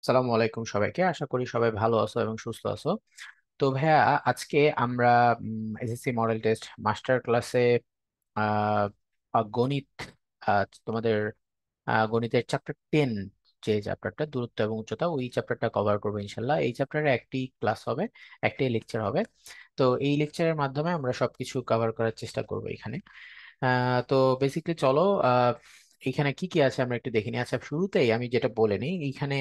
আসসালামু আলাইকুম সবাইকে। আশা করি সবাই ভালো আছো এবং সুস্থ আছো। তো ভাইয়া, আজকে আমরা এসএসসি মডেল টেস্ট মাস্টার ক্লাসে আহ গণিত, তোমাদের গণিতের চ্যাপ্টার 10, যে চ্যাপ্টারটা দূরত্ব এবং উচ্চতা, ওই চ্যাপ্টারটা কভার করবো ইনশাল্লাহ। এই চ্যাপ্টারে একটি ক্লাস হবে, একটি লেকচার হবে। তো এই লেকচারের মাধ্যমে আমরা সবকিছু কভার করার চেষ্টা করবো এখানে। তো বেসিক্যালি চলো, এখানে কি কি আছে আমরা একটু দেখে নিই। আচ্ছা, শুরুতেই আমি যেটা বলে নিই, এইখানে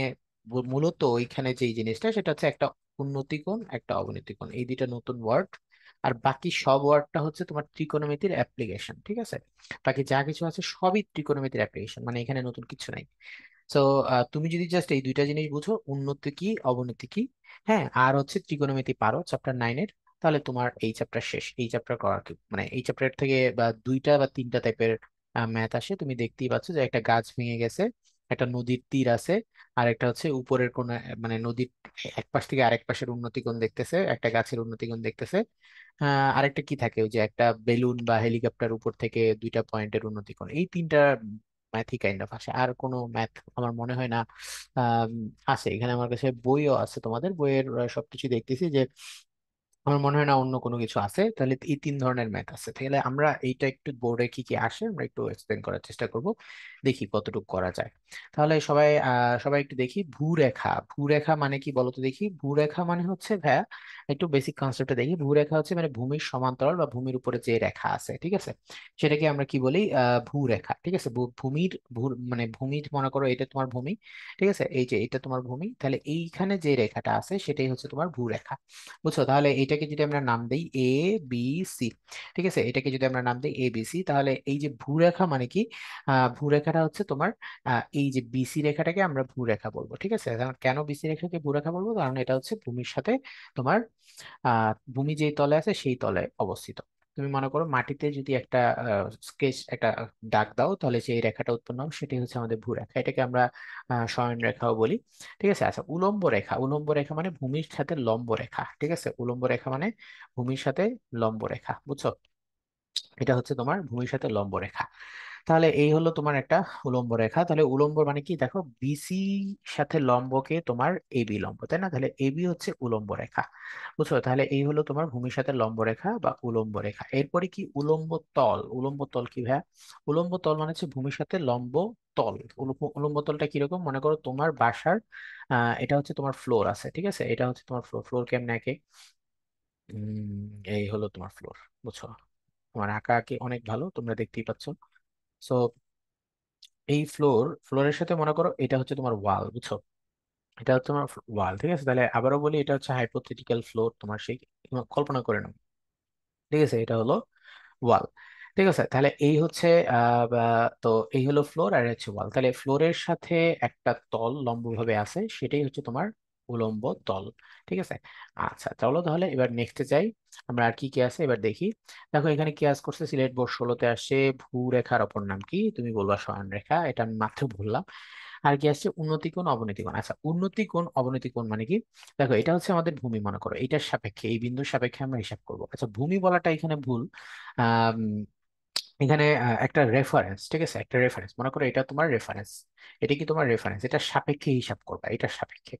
মূলত ওইখানে যে জিনিসটা সেটা হচ্ছে একটা উন্নতি কোণ, একটা অবনতি কোণ, এই দুইটা নতুন ওয়ার্ড। আর বাকি সব ওয়ার্ডটা হচ্ছে তোমার ত্রিকোণমিতির অ্যাপ্লিকেশন, ঠিক আছে? বাকি যা কিছু আছে সবই ত্রিকোণমিতির অ্যাপ্লিকেশন, মানে এখানে নতুন কিছু নাই। তো তুমি যদি জাস্ট এই দুইটা জিনিস বুঝো, উন্নতি কি অবনতি কি, হ্যাঁ, আর হচ্ছে ত্রিকোণমিতি পারো চ্যাপ্টার 9-এর, তাহলে তোমার এই চ্যাপ্টার শেষ। এই চ্যাপ্টার করার কি, মানে এই চ্যাপ্টার থেকে বা দুইটা বা তিনটা টাইপের ম্যাথ আসে। তুমি দেখতেই পাচ্ছ যে একটা গাছ ভেঙে গেছে, একটা নদীর তীর আছে, আর একটা হচ্ছে উপরের কোন, মানে নদীর এক পাশ থেকে আরেক পাশের উন্নতি কোণ দেখতেছে, একটা গাছের উন্নতি কোণ দেখতেছে। আরেকটা কি থাকে, ওই যে একটা বেলুন বা হেলিকপ্টার উপর থেকে দুইটা পয়েন্টের উন্নতি কোণ, এই তিনটা ম্যাথই কাইন্ড অফ আসে। আর কোনো ম্যাথ আমার মনে হয় না আম, আছে এখানে। আমার কাছে বইও আছে, তোমাদের বইয়ের সবকিছু দেখতেছি যে আমার মনে হয় না অন্য কোনো কিছু আছে। তাহলে এই তিন ধরনের ম্যাথ আছে। তাহলে আমরা এইটা একটু বোর্ডে কি কি আসে আমরা একটু এক্সপ্লেন করার চেষ্টা করব, দেখি কতটুকু করা যায়। তাহলে সবাই একটু দেখি ভূরেখা। ভূরেখা মানে কি বলো তো দেখি। ভূরেখা মানে হচ্ছে ভাইয়া, একটু বেসিক কনসেপ্টে দেখি। ভূরেখা হচ্ছে মানে ভূমির সমান্তরাল বা ভূমির উপরে যে রেখা আছে, ঠিক আছে, সেটাকে আমরা কি বলি, ভূরেখা, ঠিক আছে। ভূমির মানে ভূমির, মনে করো এটা তোমার ভূমি, ঠিক আছে, এই যে এটা তোমার ভূমি, তাহলে এইখানে যে রেখাটা আছে সেটাই হচ্ছে তোমার ভূরেখা। বুঝছো? তাহলে এটাকে যদি আমরা নাম দেই ABC, ঠিক আছে, এটাকে যদি আমরা নাম দিই ABC, তাহলে এই যে ভূরেখা মানে কি, ভূরেখাটা হচ্ছে তোমার এই যে বিসি রেখাটাকে আমরা ভূরেখা বলবো, ঠিক আছে। কারণ কেন বিসি রেখাকে ভূরেখা বলবো, কারণ এটা হচ্ছে ভূমির সাথে তোমার ভূমি যেই তলে আছে সেই তলে অবস্থিত। তুমি মনে করো মাটিতে যদি একটা স্কেচ, একটা দাগ দাও, তাহলে সেই রেখাটা উৎপন্ন হবে, সেটাই হচ্ছে আমাদের ভূরেখা। এটাকে আমরা শয়ন রেখাও বলি, ঠিক আছে। আচ্ছা, উলম্ব রেখা। উলম্ব রেখা মানে ভূমির সাথে লম্ব রেখা, ঠিক আছে। উলম্ব রেখা মানে ভূমির সাথে লম্ব রেখা, বুঝছো? এটা হচ্ছে তোমার ভূমির সাথে লম্ব রেখা। তাহলে এই হলো তোমার একটা উলম্ব রেখা। তাহলে উলম্ব মানে কি, দেখো বিসি সাথে লম্বকে তোমার এবি লম্ব, তাই না? তাহলে এবি হচ্ছে উলম্ব রেখা, বুঝছো? তাহলে এই হলো তোমার ভূমির সাথে লম্ব রেখা বা উলম্ব রেখা। এরপরে কি উলম্ব তল। উলম্ব তল কি ভাইয়া? উলম্ব তল মানে হচ্ছে ভূমির সাথে লম্ব তল। উলম্ব তলটা কিরকম, মনে করো তোমার বাসার এটা হচ্ছে তোমার ফ্লোর আছে, ঠিক আছে, এটা হচ্ছে তোমার ফ্লোর। ফ্লোর কেমনে আঁকে, এই হলো তোমার ফ্লোর, বুঝছো? তোমার আঁকা আঁকি অনেক ভালো, তোমরা দেখতেই পাচ্ছ। সো এই ফ্লোরের সাথে মনে করো এটা হচ্ছে তোমার ওয়াল, বুঝছো? এটা হচ্ছে তোমার ওয়াল, ঠিক আছে। তাহলে আবারও বলি, এটা হচ্ছে হাইপোথেটিক্যাল ফ্লোর, তোমার সেই কল্পনা করে নাও, ঠিক আছে, এটা হলো ওয়াল, ঠিক আছে। তাহলে এই হচ্ছে তো এই হলো ফ্লোর আর হচ্ছে ওয়াল। তাহলে ফ্লোরের সাথে একটা তল লম্বভাবে আছে, সেটাই হচ্ছে তোমার উলম্ব তল, ঠিক আছে। আচ্ছা চলো, তাহলে এবার নেক্সটে যাই। আমরা আর কি কি আছে এবার দেখি। দেখো এখানে কি আজ করছে, সিলেট বোর্ড 16-তে আসছে ভূরেখার অপর নাম কি, তুমি বলবা শয়ন রেখা, এটা আমি মাত্র বললাম। আর কি আসছে, উন্নতি কোণ অবনতি কোণ। আচ্ছা, উন্নতি কোণ অবনতি কোণ মানে কি, দেখো এটা হচ্ছে আমাদের ভূমি, মনে করো এটার সাপেক্ষে, এই বিন্দুর সাপেক্ষে আমরা হিসাব করবো। আচ্ছা, ভূমি বলাটা এখানে ভুল। আহ এখানে একটা রেফারেন্স, ঠিক আছে, একটা রেফারেন্স, মনে করো এটা তোমার রেফারেন্স, এটা কি তোমার রেফারেন্স, এটা সাপেক্ষে হিসাব করবা, এটার সাপেক্ষে।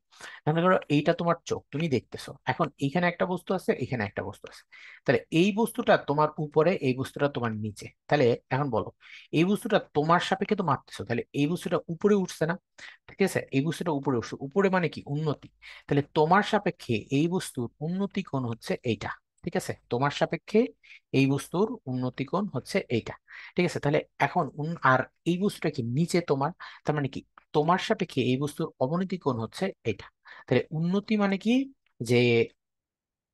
মনে করো এইটা তোমার চোখ, তুমি দেখতেছো, এখন এখানে একটা বস্তু আছে, এখানে একটা বস্তু আছে, তাহলে এই বস্তুটা তোমার উপরে, এই বস্তুটা তোমার নিচে। তাহলে এখন বলো, এই বস্তুটা তোমার সাপেক্ষে তো মাপতেছো, তাহলে এই বস্তুটা উপরে উঠছে না, ঠিক আছে, এই বস্তুটা উপরে উঠছে, উপরে মানে কি উন্নতি। তাহলে তোমার সাপেক্ষে এই বস্তুর উন্নতি কোণ হচ্ছে এইটা, ঠিক আছে, তোমার সাপেক্ষে এই বস্তুর উন্নতি কোণ হচ্ছে এইটা, ঠিক আছে। তাহলে এখন আর এই বস্তুটা কি নিচে তোমার, তার মানে কি তোমার সাপেক্ষে এই বস্তুর অবনতি কোণ হচ্ছে এটা। তাহলে উন্নতি মানে কি, যে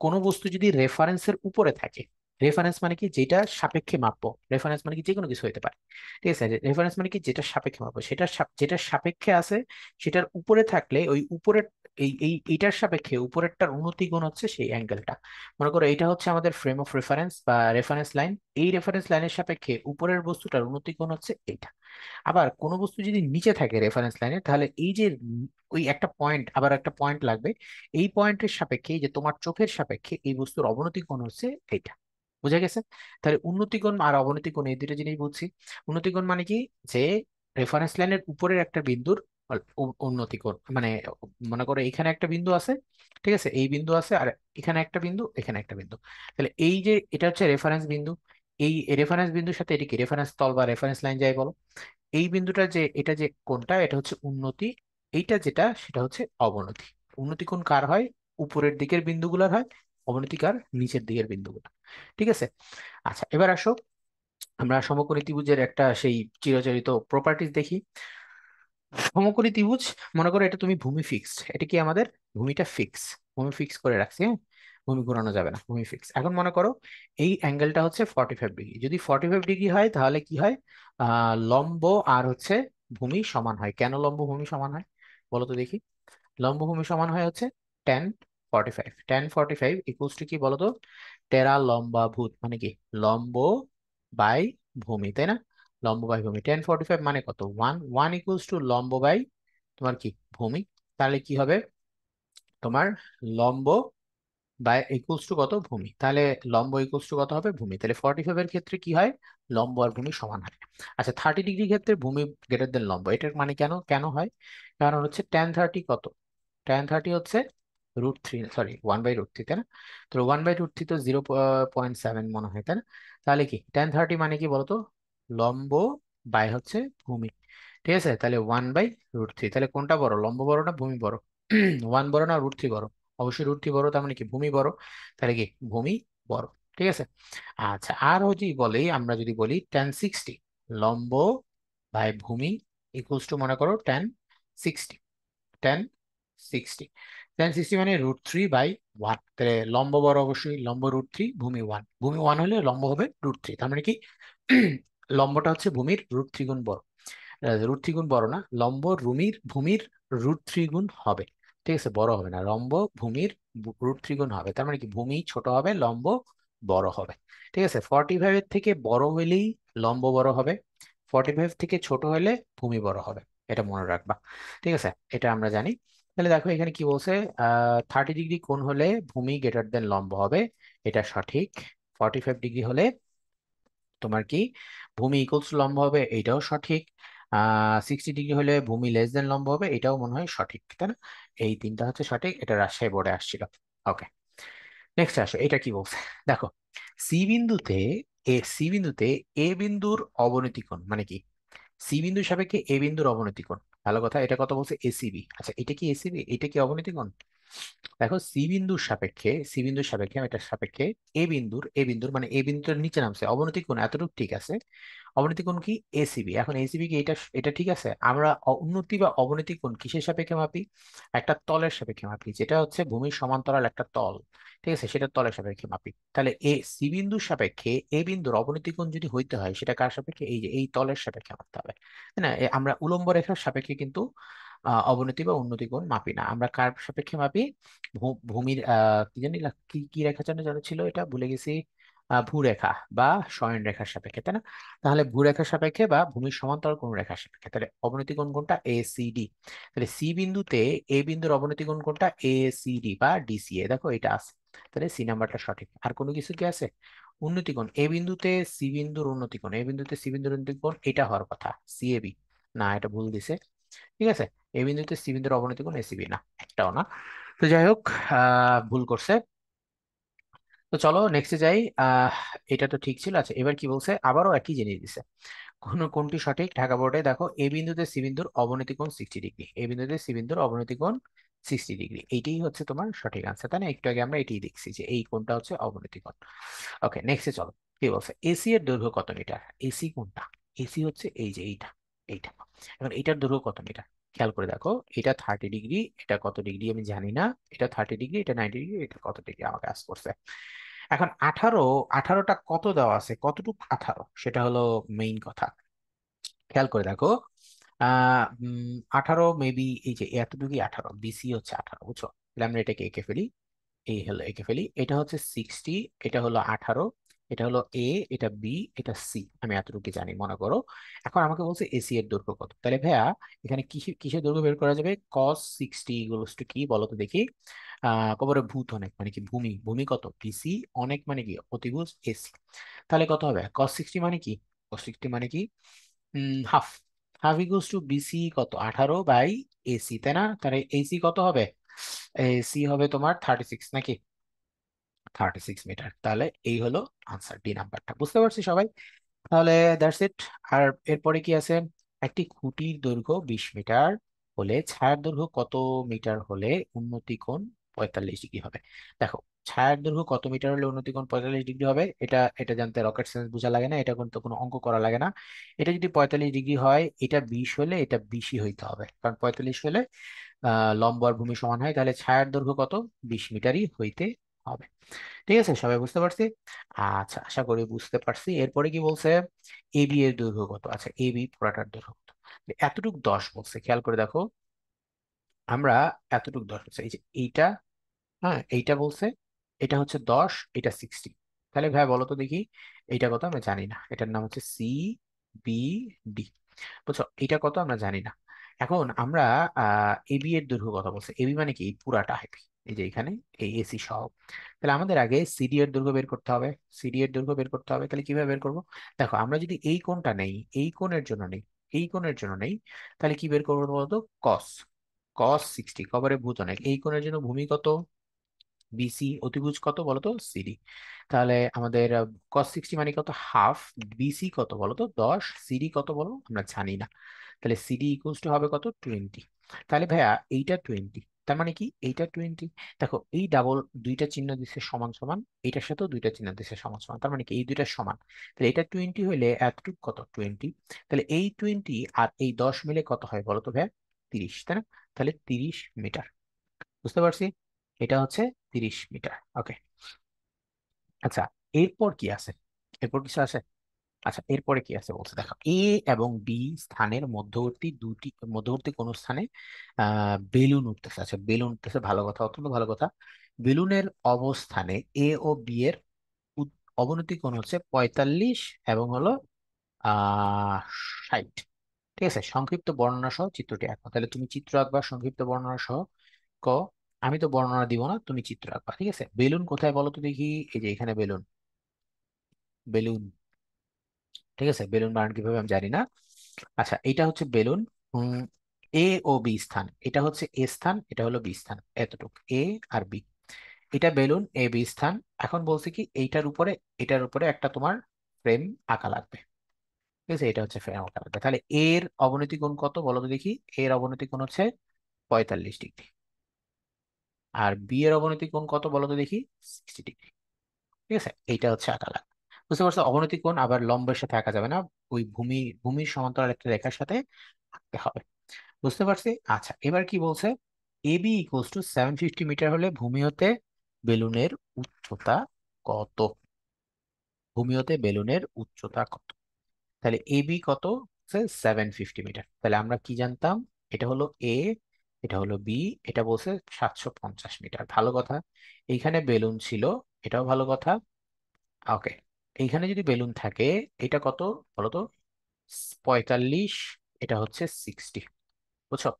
কোনো বস্তু যদি রেফারেন্সের উপরে থাকে, রেফারেন্স মানে কি যেটা সাপেক্ষে মাপবো, রেফারেন্স মানে কি যে কোনো কিছু হতে পারে, ঠিক আছে। রেফারেন্স মানে কি যেটা সাপেক্ষে মাপবো, সেটা যেটা সাপেক্ষে আছে সেটার উপরে থাকলে ওই উপরের, এইটার সাপেক্ষে উপরেরটার উন্নতি গুণ হচ্ছে সেই অ্যাঙ্গেলটা। মনে করো এটা হচ্ছে আমাদের ফ্রেম অফ রেফারেন্স বা রেফারেন্স লাইন, এই রেফারেন্স লাইনের সাপেক্ষে উপরের বস্তুটার উন্নতি কোণ হচ্ছে এইটা। আবার কোনো বস্তু যদি নিচে থাকে রেফারেন্স লাইনে, তাহলে এই যে ওই একটা পয়েন্ট, আবার একটা পয়েন্ট লাগবে, এই পয়েন্টের সাপেক্ষে, এই যে তোমার চোখের সাপেক্ষে এই বস্তুর অবনতি কোণ হচ্ছে এইটা। বুঝা গেছে? তাহলে উন্নতি কোণ আর অবনতি কোণ এই দুটো জিনিস বুঝছি। উন্নতি কোণ মানে কি, যে রেফারেন্স লাইনের উপরের একটা বিন্দুর উন্নতি কোণ, মানে মনে করো এখানে একটা বিন্দু আছে, ঠিক আছে, এই বিন্দু আছে, আর এখানে একটা বিন্দু, এখানে একটা বিন্দু। তাহলে এই যে এটা হচ্ছে রেফারেন্স বিন্দু, এই রেফারেন্স বিন্দুর সাথে এটি কি রেফারেন্স তল বা রেফারেন্স লাইন যাই বলো। এই বিন্দুটা যে এটা যে কোণটা এটা হচ্ছে উন্নতি, এইটা যেটা সেটা হচ্ছে অবনতি। উন্নতি কোণ কার হয়? উপরের দিকের বিন্দুগুলোর হয়। অবনতি কার? নিচের দিকের বিন্দুগুলো। ঠিক আছে। আচ্ছা, এবার আসো আমরা সমকোণী ত্রিভুজের একটা সেই চিরাচরিত প্রপার্টিজ দেখি। সমকোণী ত্রিভুজ, মনে করো এটা তুমি ভূমি ফিক্সড, এটা কি আমাদের ভূমিটা ফিক্স, ভূমি ফিক্স করে রাখছি, হ্যাঁ, ভূমি ঘোরানো যাবে না, ভূমি ফিক্স। এখন মনে করো এই অ্যাঙ্গেলটা হচ্ছে 45 ডিগ্রি। যদি 45 ডিগ্রি হয় তাহলে কি হয়? লম্ব আর হচ্ছে ভূমি সমান হয়। কেন লম্ব ভূমি সমান হয় বলো তো দেখি? লম্ব ভূমি সমান হয় হচ্ছে tan 45। tan 45 ইকুয়ালস টু কি বলতো? টেরা লম্বা ভূত, মানে কি লম্ব বাই ভূমি, তাই না? লম্ব বাই ভূমি। tan 45 মানে কত? 1 ইকুয়ালস টু লম্ব বাই তোমার কি ভূমি। তাহলে কি হবে তোমার? লম্ব বাই ইকুয়ালস টু কত? ভূমি। তাহলে লম্ব ইকুয়ালস টু কত হবে? ভূমি। তাহলে 45 এর ক্ষেত্রে কি হয়? লম্ব আর ভূমি সমান হয়। আচ্ছা, 30 ডিগ্রির ক্ষেত্রে ভূমি গ্রেটার দেন লম্ব, এটার মানে কেন কেন হয়? কারণ হচ্ছে tan 30 কত? tan 30 হচ্ছে √3, সরি 1/√3, তাই না? তো 1/√3 তো 0.7 মনে হয়, তাই না? তাহলে কি tan 30 মানে কি বলতো? লম্ব বাই হচ্ছে ভূমি। ঠিক আছে, তাহলে 1/√3। তাহলে কোনটা বড়, লম্ব বড় না ভূমি বড়? 1 বড় না √3 বড়? অবশ্যই √3 বড়, তার মানে কি ভূমি বড়। তাহলে কি ভূমি বড়। ঠিক আছে। আচ্ছা, আর যদি বলি, আমরা যদি বলি tan 60 লম্ব বাই ভূমি ইকুয়ালস টু মনে করো tan 60, tan 60, tan 60 মানে √3/1। তাহলে লম্ব বড়, অবশ্যই লম্ব √3, ভূমি 1, ভূমি 1 হলে লম্ব হবে √3। তার মানে কি লম্বটা হচ্ছে ভূমির √3 গুণ বড়। √3 গুণ বড় না, লম্ব ভূমির √3 গুণ হবে। ঠিক আছে, বড় হবে না, লম্ব ভূমির √3 গুণ হবে। তার মানে কি ভূমি ছোট হবে, লম্ব বড় হবে। ঠিক আছে, 45 এর থেকে বড় হলেই লম্ব বড় হবে, 45 থেকে ছোট হলে ভূমি বড় হবে। এটা মনে রাখবা। ঠিক আছে, এটা আমরা জানি। তাহলে দেখো এখানে কি বলছে, 30 ডিগ্রি কোণ হলে ভূমি গ্রেটার দেন লম্ব হবে, এটা সঠিক। 45 ডিগ্রি হলে তোমার কি ভূমি ইকুয়ালস লম্ব হবে, এটাও সঠিক। 60 ডিগ্রি হলে ভূমি লেস দেন লম্ব হবে, এটাও মনে হয় সঠিক, তাই না? এই তিনটা হচ্ছে সঠিক, এটা রাজশাহী বোর্ডে আসছিল। ওকে, নেক্সট আসো, এটা কি বলছে দেখো। সি বিন্দুতে সি বিন্দুতে এ বিন্দুর অবনতি কোণ মানে কি? সি বিন্দুর সাপেক্ষে এ বিন্দুর অবনতি কোণ, ভালো কথা, এটা কত বলছে? এসিবি। আচ্ছা, এটা কি এসিবি? এটা কি অবনতি কোণ? দেখো সি বিন্দুর সাপেক্ষে এটার সাপেক্ষে এ বিন্দুর মানে এ বিন্দুর নিচে নামছে, অবনতি কোণ এতটুকু ঠিক আছে। অবনতি কোণ কি? এসিবি। এখন এসিবি কি এটা এটা ঠিক আছে? আমরা উন্নতি বা অবনতি কোণ কিসের সাপেক্ষে মাপি? একটা তলের সাপেক্ষে মাপি, যেটা হচ্ছে ভূমির সমান্তরাল একটা তল। ঠিক আছে, সেটা তলের সাপেক্ষে মাপি। তাহলে সি বিন্দুর সাপেক্ষে এ বিন্দুর অবনতি কোণ যদি হইতে হয়, সেটা কার সাপেক্ষে? এই যে এই তলের সাপেক্ষে মাপতে হবে, তাই না? আমরা উলম্ব রেখার সাপেক্ষে কিন্তু অবনতি বা উন্নতি কোণ মাপি না, আমরা কার সাপেক্ষে মাপি? ভূমির কি জানি কি কি রেখা যেন যেন ছিল, এটা ভুলে গেছি। ভূরেখা বা শয়ন রেখার সাপেক্ষে, তাই না? তাহলে ভূরেখার সাপেক্ষে বা ভূমির সমান্তরাল কোন রেখার সাপেক্ষে, তাহলে অবনতি কোণ কোনটা? ACD। তাহলে সি বিন্দুতে এ বিন্দুর অবনতি কোণ কোনটা? ACD বা DCA। দেখো এটা আছে, তাহলে সি নাম্বারটা সঠিক। আর কোনো কিছু কি আছে? উন্নতি কোণ এ বিন্দুতে সি বিন্দুর উন্নতি কোণ, এ বিন্দুতে সি বিন্দুর উন্নতি কোণ এটা হওয়ার কথা CAB। না, এটা ভুল দিছে। ঠিক আছে, এ বিন্দুতে সি বিন্দুর অবনতি কোণ ACB না, একটাও না। তো যাই হোক, ভুল করছে। তো চলো নেক্সটে যাই। এটা তো ঠিক ছিল। আচ্ছা, এবার কি বলছে? আবারও একই জিনিস দিছে। কোনটি সঠিক? ঢাকা বোর্ডে দেখো, এ বিন্দুতে সি বিন্দুর অবনতি কোণ 60 ডিগ্রি, এ বিন্দুতে সি বিন্দুর অবনতি কোণ 60 ডিগ্রি, এইটাই হচ্ছে তোমার সঠিক আনসার, তাই না? একটু আগে আমরা এটাই দেখছি যে এই কোণটা হচ্ছে অবনতি কোণ। ওকে, নেক্সটে চলো। কি বলছে? এসি এর দৈর্ঘ্য কত মিটার? এসি কোনটা? এসি হচ্ছে এই যে এইটা, এইটা। এখন এটার দৈর্ঘ্য কত মিটার? খেয়াল করে দেখো, এটা 30 ডিগ্রি, এটা কত ডিগ্রি আমি জানি না। এটা 30 ডিগ্রি, এটা 90 ডিগ্রি, এটা কত ডিগ্রি আমাকে আস করছে। এখন 18টা কত দেওয়া আছে, কতটুকু 18 সেটা হলো মেইন কথা। খেয়াল করে দেখো, 18 মেবি, এই যে এতটুকুই 18, BC হচ্ছে 18, বুঝছো? তাহলে আমরা এটাকে এঁকে ফেলি, এই হলো এঁকে ফেলি। এটা হচ্ছে 60, এটা হলো 18, এটা হলো A, এটা B, এটা C, আমি এতটুকু জানি মনে করো। এখন আমাকে বলছে এসি এর দৈর্ঘ্য কত। তাহলে ভাইয়া এখানে কিসের কিসের দৈর্ঘ্য বের করা যাবে? cos 60 ইকুয়ালস টু কি বলো তো দেখি? কবরে ভূত অনেক মানে কি ভূমি, ভূমি কত? BC, অনেক মানে কি অতিভুজ AC। তাহলে কত হবে? cos 60 মানে কি? cos 60 মানে কি? Half, half equals to BC কত, 18/AC, তাই না? তাহলে এসি কত হবে? এসি হবে তোমার 36 নাকি, 36 মিটার। তাহলে এই হলো আনসার, ডি নাম্বারটা। বুঝতে পারছি সবাই? তাহলে দ্যাটস ইট। আর এরপরে কি আছে? একটি খুঁটির দৈর্ঘ্য 20 মিটার হলে ছায়ার দৈর্ঘ্য কত মিটার হলে উন্নতি কোণ 45 ডিগ্রি হবে? দেখো, ছায়ার দৈর্ঘ্য কত মিটার হলে উন্নতি কোণ 45 ডিগ্রি হবে, এটা এটা জানতে রকেট সায়েন্স বোঝা লাগে না, এটা কিন্তু কোনো অঙ্ক করা লাগে না। এটা যদি 45 ডিগ্রি হয়, এটা 20 হলে এটা 20ই হইতে হবে, কারণ 45 হলে লম্ব আর ভূমি সমান হয়, তাহলে ছায়ার দৈর্ঘ্য কত? 20 মিটারই হইতে হবে। ঠিক আছে, সবাই বুঝতে পারছি? আচ্ছা, আশা করি বুঝতে পারছি। এরপরে কি বলছে? এবি এর দৈর্ঘ্য কত? আচ্ছা, এবি পুরাটার দৈর্ঘ্য কত? এতটুক 10 বলছে, খেয়াল করে দেখো। আমরা এতটুক 10 বলছে, এই যে এইটা, হ্যাঁ এইটা বলছে, এটা হচ্ছে 10, এটা 60। তাহলে ভাই বলো তো দেখি, এইটা কত? আমরা জানি না, এটার নাম হচ্ছে সি বি ডি। বুঝছো, এটা কত আমরা জানি না। এখন আমরা এবি এর দৈর্ঘ্য কথা বলছে, এবি মানে কি? এই পুরাটা হেবি, এই যে এখানে এই এসি সহ। তাহলে আমাদের আগে সিডি এর দৈর্ঘ্য বের করতে হবে, সিডি এর দৈর্ঘ্য বের করতে হবে। তাহলে কিভাবে বের করব? দেখো, আমরা যদি এই কোণটা নেই, এই কোণের জন্য নেই, এই কোণের জন্য নেই, তাহলে কি বের করবো বলতো? কস, কস 60 কবরে ভূত অনেক। এই কোণের জন্য ভূমি কত? বিসি। অতিভুজ কত বলতো? সিডি। তাহলে আমাদের cos 60 মানে কত? হাফ। বিসি কত বলতো? 10। সিডি কত বলো? আমরা জানি না। তাহলে সিডি ইকুয়ালস টু হবে কত? 20। তাহলে ভাইয়া এইটা 20, তার মানে কি এইটা 20? দেখো, এই ডাবল দুইটা চিহ্ন দিচ্ছে সমান সমান, এইটার সাথেও দুইটা চিহ্ন দিচ্ছে সমান সমান, তার মানে কি এই দুইটা সমান। তাহলে এটা 20 হইলে এতটুকু কত? 20। তাহলে এই 20 আর এই 10 মিলে কত হয় বলতো ভাইয়া? 30, তাই না? তাহলে 30 মিটার। বুঝতে পারছি? এটা হচ্ছে 30 মিটার। ওকে। আচ্ছা, এরপর কি আছে? এরপর কিছু আছে? আচ্ছা, এরপরে কি আছে বলছে, দেখো, এ এবং বি স্থানের মধ্যবর্তী কোন স্থানে বেলুন উঠতেছে। আচ্ছা, বেলুন উঠতেছে, ভালো কথা, অত্যন্ত ভালো কথা। বেলুনের অবস্থানে এ ও বি এর অবনতি কোণ হচ্ছে 45 এবং হলো 60। ঠিক আছে, সংক্ষিপ্ত বর্ণনা সহ চিত্রটি আঁকো। তাহলে তুমি চিত্র আঁকবা সংক্ষিপ্ত বর্ণনা সহ। ক, আমি তো বর্ণনা দিব না, তুমি চিত্র আঁকবা। ঠিক আছে, বেলুন কোথায় বলো তো দেখি? এই যে এখানে বেলুন, বেলুন। ঠিক আছে, বেলুন বানান কিভাবে আমি জানি না। আচ্ছা, এটা হচ্ছে বেলুন। এ ও বি স্থান, এটা হচ্ছে এ স্থান, এটা হলো বি স্থান, এতটুকু এ আর বি। এটা বেলুন এ বি স্থান। এখন বলছে কি, এইটার উপরে, এটার উপরে একটা তোমার ফ্রেম আঁকা লাগবে। ঠিক আছে, এটা হচ্ছে ফ্রেম আঁকা লাগবে। তাহলে এর অবনতি কোণ কত বলো তো দেখি? এর অবনতি কোণ হচ্ছে 45 ডিগ্রি। আর বি এর অবনতি কোণ কত বলো তো দেখি? 60 ডিগ্রি। ঠিক আছে, এইটা হচ্ছে আঁকা লাগবে। বুঝতে পারছো? অবনতি কোণ আবার লম্বের সাথে আঁকা যাবে না, ওই ভূমির সমান্তরাল একটা রেখার সাথে আঁকতে হবে। বুঝতে পারছি? আচ্ছা, এবার কি বলছে? এবি ইকুয়ালস টু 750 মিটার হলে ভূমি হতে বেলুনের উচ্চতা কত? ভূমি হতে বেলুনের উচ্চতা কত? তাহলে এবি কত? 750 মিটার। তাহলে আমরা কি জানতাম? এটা হলো এ, এটা হলো বি, এটা বলছে 750 মিটার। ভালো কথা। এইখানে বেলুন ছিল, এটাও ভালো কথা। ওকে, এইখানে যদি বেলুন থাকে, এটা কত বলতো? 45, এটা হচ্ছে 60। বুঝছো?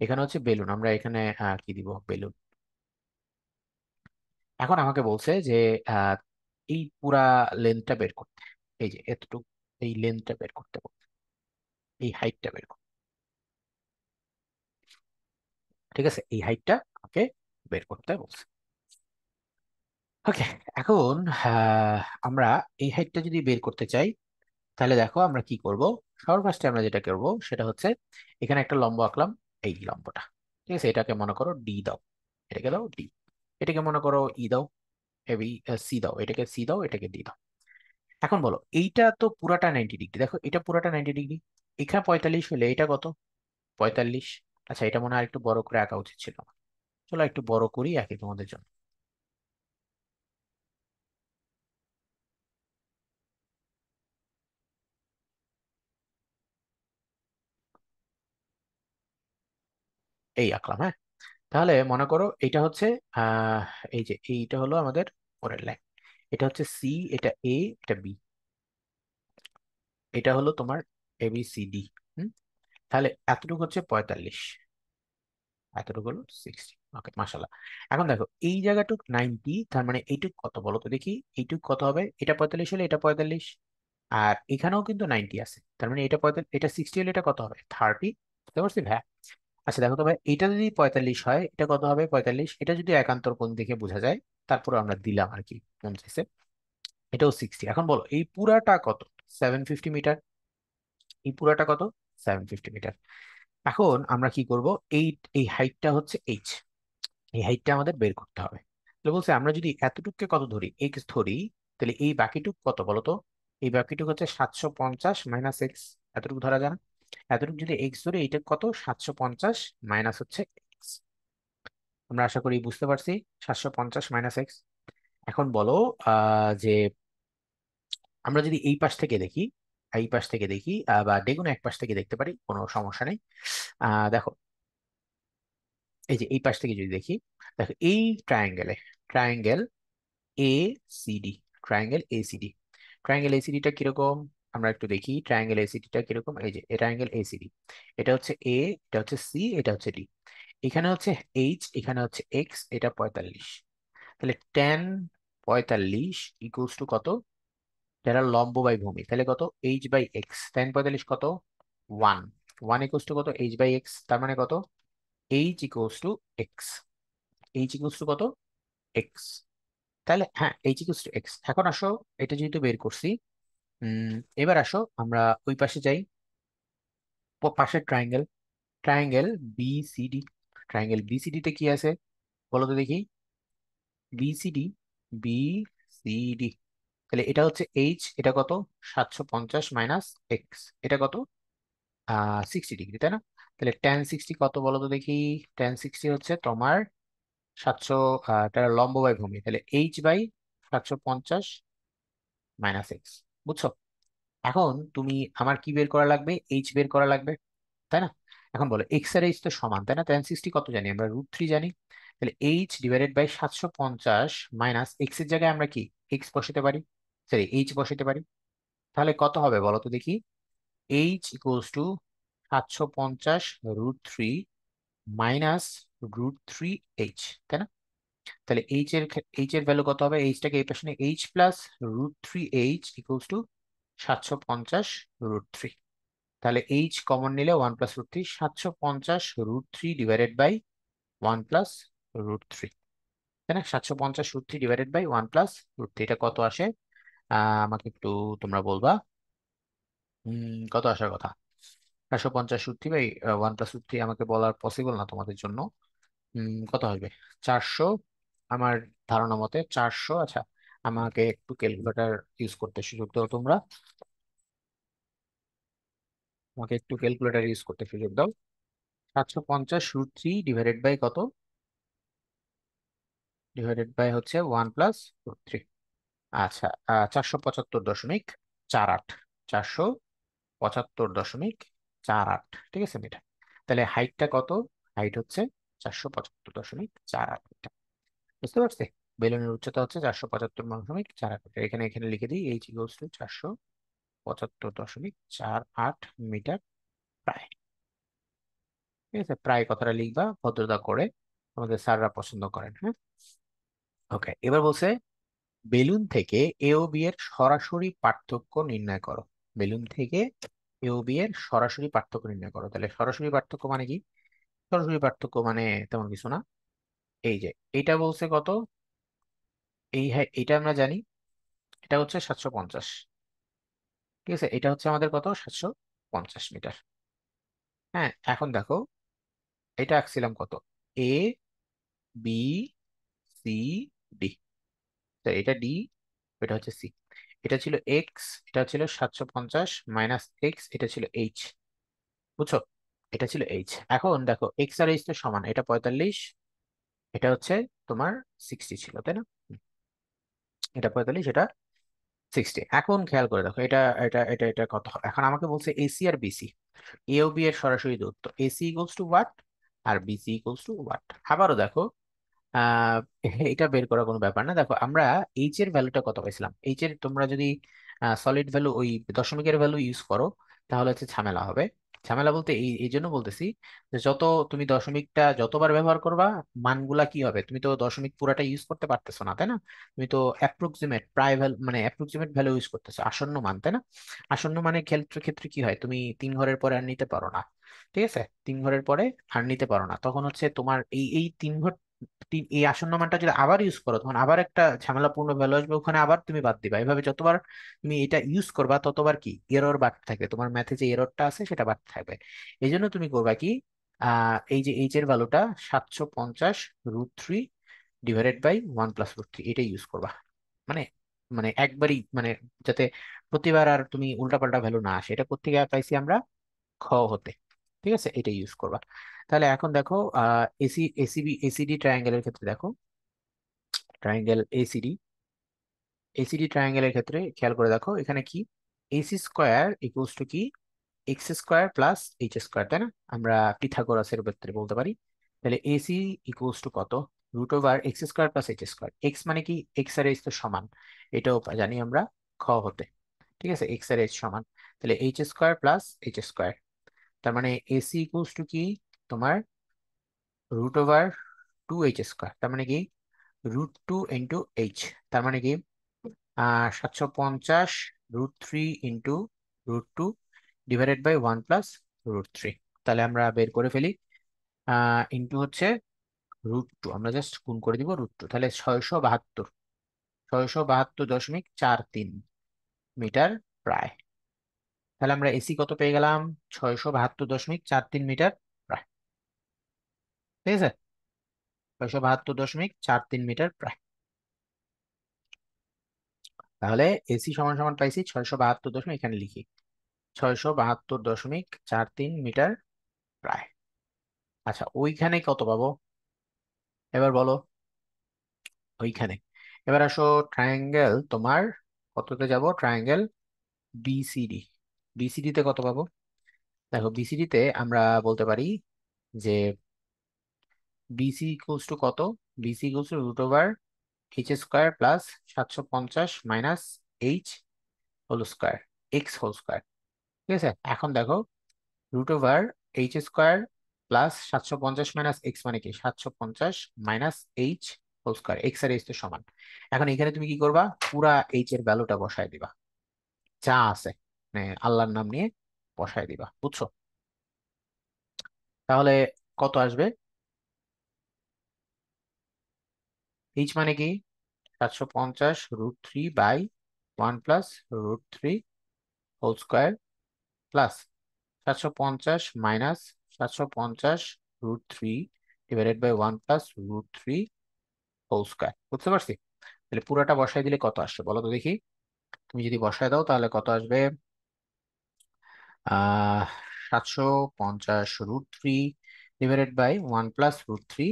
এখানে হচ্ছে বেলুন, আমরা এখানে কি দিব? বেলুন। এখন আমাকে বলছে যে আহ, এই পুরা লেন্থটা বের করতে, এই যে এতটুকু, এই লেন্থটা বের করতে বলছে, এই হাইটটা বের করতে। ঠিক আছে, এই হাইটটা আমাকে বের করতে বলছে। ওকে। এখন আমরা এই হাইটটা যদি বের করতে চাই, তাহলে দেখো আমরা কি করব। সবার ফার্স্টে আমরা যেটা করব সেটা হচ্ছে, এখানে একটা লম্ব আঁকলাম, এই লম্বটা। ঠিক আছে, এটাকে মনে করো ডি দাও, এটাকে দাও ডি। এটাকে মনে করো ই দাও, এবি, সি দাও, এটাকে সি দাও, এটাকে ডি দাও। এখন বলো, এইটা তো পুরাটা 90 ডিগ্রি, দেখো এটা পুরাটা 90 ডিগ্রি। এখানে 45 হলে এটা কত? 45। আচ্ছা, এটা মনে হয় একটু বড় করে আঁকা উচিত ছিল আমার। চলো একটু বড় করি, আঁকি তোমাদের জন্য। এই আঁকলাম, হ্যাঁ। তাহলে মনে করো এটা হচ্ছে আহ এই যে এইটা হলো আমাদের পরের লাইন, এটা হচ্ছে সি, এটা এ, এটা বি, এটা হলো তোমার এ বি সি ডি। হুম। তাহলে এতটুকু হচ্ছে 45, এতটুকু হলো 60। ওকে, মাশাল্লাহ। এখন দেখো, এই জায়গাটুক 90, তার মানে এইটুক কত বলো তো দেখি? এইটুক কত হবে? এটা 45 হলে এটা 45, আর এখানেও কিন্তু 90 আছে, তার মানে এটা 45, এটা 60 হলে এটা কত হবে? 30। বুঝতে পারছি ভাই? আচ্ছা দেখো তো ভাই, এটা যদি 45 হয় এটা কত হবে? 45, এটা যদি একান্তর কোণ দেখে বোঝা যায়, তারপরে আমরা দিলাম আর কি কোণ চাইছে। এটাও 60। এখন বলো এই পুরাটা কত? 750 মিটার। এই পুরাটা কত? 750 মিটার। এখন আমরা কি করব? এই এই হাইটটা হচ্ছে এইচ, এই হাইটটা আমাদের বের করতে হবে। তাহলে বলছে আমরা যদি এতটুকুকে কত ধরি? এক্স ধরি, তাহলে এই বাকিটুক কত বলো তো? এই বাকিটুক হচ্ছে 750 মাইনাস এক্স। এতটুকু ধরা যায় না? এতটুকু যদি এক্স ধরি, এইটা কত? 750 মাইনাস হচ্ছে এক্স। আমরা আশা করি বুঝতে পারছি। 750 মাইনাস এক্স। এখন বলো যে আমরা যদি এই পাশ থেকে দেখি, এই পাশ থেকে দেখি বা যেকোনো এক পাশ থেকে দেখতে পারি, কোনো সমস্যা নেই। দেখো এই যে এই পাশ থেকে যদি দেখি, দেখো এই ট্রায়াঙ্গেলে, triangle A CD, triangle ACD, triangle এসিডিটা কিরকম? আমরা একটু দেখি ট্রায়াঙ্গেল এসিডিটা কিরকম। এই যে ট্রায়াঙ্গেল এসিডি, এটা হচ্ছে এ, এটা হচ্ছে সি, এটা হচ্ছে ডি। এখানে হচ্ছে এইচ, এখানে হচ্ছে এক্স, এটা 45। তাহলে ট্যান 45 ইকুয়ালস টু কত? যারা লম্ব বাই ভূমি, তাহলে কত? H by x. ট্যান 45 কত? 1। 1 ইকুয়ালস টু কত? H by X. তার মানে কত? H equals to X. H equals to কত? এক্স। তাহলে হ্যাঁ, এইচ ইকুয়ালস টু এক্স। এখন আসো, এটা যেহেতু বের করছি, এবার আসো আমরা ওই পাশে যাই। পাশের triangle, triangle BCD, triangle BCD তে কি আছে বলো তো দেখি? বিসিডি, বিসিডি, তাহলে এটা হচ্ছে এইচ, এটা কত? 750 মাইনাস এক্স, এটা কত? 60 ডিগ্রি, তাই না? তাহলে ট্যান 60 কত বলো তো দেখি? ট্যান 60 হচ্ছে তোমার 700, এটা লম্ব বাই ভূমি, তাহলে এইচ বাই 750 মাইনাস এক্স। বুঝছো? এখন তুমি আমার কি বের করা লাগবে? এইচ বের করা লাগবে, তাই না? এখন বলো এক্স আর এইচ তো সমান, তাই না? ট্যান 60 কত জানি আমরা? √3 জানি। তাহলে H divided by 750 minus X এর জায়গায় আমরা কি এক্স বসাতে পারি, সরি এইচ বসাতে পারি। তাহলে কত হবে বলো তো দেখি? H equals two 750 √3 minus √3 H, তাই না? তাহলে এইচ এর ভ্যালু কত হবে? এইচটাকে এই পাশে H plus √3 H equals two 750 √3। তাহলে এইচ কমন নিলে 1 প্লাস √3, 750 √3 ডিভাইডেড বাই 1 প্লাস √3, তাই না? 750 √3 ডিভাইডেড বাই 1 প্লাস √3, এটা কত আসে? আমাকে একটু তোমরা বলবা কত আসার কথা? 750 √3 বাই 1 প্লাস √3 আমাকে বলার পসিবল না তোমাদের জন্য। কত আসবে? 400, আমার ধারণা মতে 400। আচ্ছা, আমাকে একটু ক্যালকুলেটর ইউজ করতে সুযোগ দাও তোমরা, আমাকে একটু ক্যালকুলেটর ইউজ করতে সুযোগ দাও। 750 √3 ডিভাইডেড বাই কত? ডিভাইডেড বাই হচ্ছে 1 প্লাস √3। আচ্ছা, 475.48, 475.48, ঠিক আছে মিটার। তাহলে হাইটটা কত? হাইট হচ্ছে 475.48 মিটার। বুঝতে পারছি? বেলুনের উচ্চতা হচ্ছে 475.48 মিটার। এখানে এখানে লিখে দিই এইচ ইকুয়ালস টু 475.48 মিটার প্রায়। ঠিক আছে, প্রায় কথাটা লিখবা ভদ্রতা করে, আমাদের স্যাররা পছন্দ করেন। হ্যাঁ, ওকে। এবার বলছে বেলুন থেকে এ ও বি এর সরাসরি পার্থক্য নির্ণয় করো। বেলুন থেকে এ ও বি এর সরাসরি পার্থক্য নির্ণয় করো। তাহলে সরাসরি পার্থক্য মানে কি? সরাসরি পার্থক্য মানে তেমন কিছু না। এই যে এটা বলছে কত? এই হ্যাঁ, এটা আমরা জানি, এটা হচ্ছে 750। ঠিক আছে, এটা হচ্ছে আমাদের কত? 750 মিটার। হ্যাঁ, এখন দেখো এটা আঁকছিলাম কত? এ, বি, সি, ডি। তো এটা ডি, এটা হচ্ছে সি। এটা ছিল এক্স, এটা ছিল 750 মাইনাস এক্স, এটা ছিল এইচ। বুঝছো? এটা ছিল এইচ। এখন দেখো এক্স আর এইচ তো সমান, এটা 45, এটা হচ্ছে তোমার 60 ছিল, তাই না? এটা 45, এটা 60। এখন খেয়াল করে দেখো এটা এটা কত হবে? এখন আমাকে বলছে এসি আর বিসি, এ ও বি এর সরাসরি দূরত্ব। এসি ইকুয়ালস টু ওয়াট আর বিসি ইকুয়ালস টু ওয়াট। আবারও দেখো আহ এটা বের করার কোনো ব্যাপার না। দেখো আমরা এইচ এর ভ্যালুটা কত পাইছিলাম? এইচ এর তোমরা যদি সলিড ভ্যালু ওই দশমিকের ভ্যালু ইউজ করো, তাহলে হচ্ছে ঝামেলা হবে। ঝামেলা বলতে এই এই জন্য বলতেছি যে যত তুমি দশমিকটা যতবার ব্যবহার করবা, মানগুলা কি হবে, তুমি তো দশমিক পুরাটা ইউজ করতে পারতেছো না, তাই না? তুমি তো অ্যাপ্রক্সিমেট প্রায় ভ্যালু মানে অ্যাপ্রক্সিমেট ভ্যালু ইউজ করতেছো, আসন্ন মান, তাই না? আসন্ন মানের ক্ষেত্রে ক্ষেত্রে কি হয়, তুমি 3 ঘরের পরে আর নিতে পারো না। ঠিক আছে, 3 ঘরের পরে আর নিতে পারো না, তখন হচ্ছে তোমার এই এই 3 ঘর এই আসন্ন মানটা যদি আবার ইউজ করো, তখন আবার একটা ঝামেলাপূর্ণ ভ্যালু আসবে, ওখানে আবার তুমি বাদ দিবা। এভাবে যতবার তুমি এটা ইউজ করবা ততবার কি এরর বাড়তে থাকবে, তোমার ম্যাথে যে এররটা আছে সেটা বাড়তে থাকবে। এই জন্য তুমি করবা কি, এই যে এইচ এর ভ্যালুটা 750√3 ডিভাইডেড বাই 1 + √3 এটা ইউজ করবা। মানে মানে একবারই মানে যাতে প্রতিবার আর তুমি উল্টাপাল্টা ভ্যালু না আসে, এটা কোত্থেকে পাইছি আমরা, খ হতে। ঠিক আছে, এটা ইউজ করবা। তাহলে এখন দেখো এসিডি ট্রায়াঙ্গেলের ক্ষেত্রে দেখো, ট্রায়াঙ্গেল এসিডি ট্রায়াঙ্গেলের ক্ষেত্রে খেয়াল করে দেখো এখানে কি, এসি স্কোয়ার ইকুয়ালস টু কি, x square plus H square, তাই না? আমরা পিথাগোরাসের ক্ষেত্রে বলতে পারি। তাহলে এসি ইকুয়ালস টু কত, √(x²+h²). এক্স মানে কি, এক্স আর এইচ তো সমান, এটাও জানি আমরা খ হতে। ঠিক আছে, এক্স আর এইচ সমান, তাহলে h² + h²। তার মানে এসি ইকুয়ালস টু কি, তোমার √2(h²), তার মানে কি √2 × h। তার মানে কি 750√3 × √2 ডিভাইডেড বাই 1 + √3। তাহলে আমরা বের করে ফেলি, ইন্টু হচ্ছে √2, আমরা জাস্ট গুণ করে দিব √2, তাহলে 672.43 প্রায়। তাহলে আমরা এসি কত পেয়ে গেলাম, 672.43 প্রায়। ঠিক আছে, 672.43 তাহলে এসি সমান সমান পাইছি 672 দশমিক, এখানে লিখি 672.43 প্রায়। আচ্ছা, ওইখানে কত পাবো এবার বলো, ওইখানে এবার আসো ট্রায়াঙ্গেল তোমার, কততে যাব, ট্রায়াঙ্গেল বিসিডি, বিসিডি তে কত পাবো? দেখো বিসিডি তে আমরা বলতে পারি যে বিসি ইকুয়ালস টু কত, BC equals two √(h² + 750 - h² x²। ঠিক আছে, এখন দেখো √(h² + 750 - x মানে কি, 750 - h², এক্স আর এইচ তো সমান। এখন এখানে তুমি কি করবা, পুরা এইচ এর ভ্যালুটা বসায় দিবা, যা আছে মানে আল্লাহর নাম নিয়ে বসায় দিবা, বুঝছো? তাহলে কত আসবে, এইচ মানে কি 750√3/1 + √3 প্লাস 750 - 750√3 ডিভাইডেড বাই 1 + √3 বুঝতে পারছি? তাহলে পুরোটা বসাই দিলে কত আসছে বলো তো দেখি। তুমি যদি বসায় দাও তাহলে কত আসবে, 750√3 ডিভাইডেড বাই 1 + √3,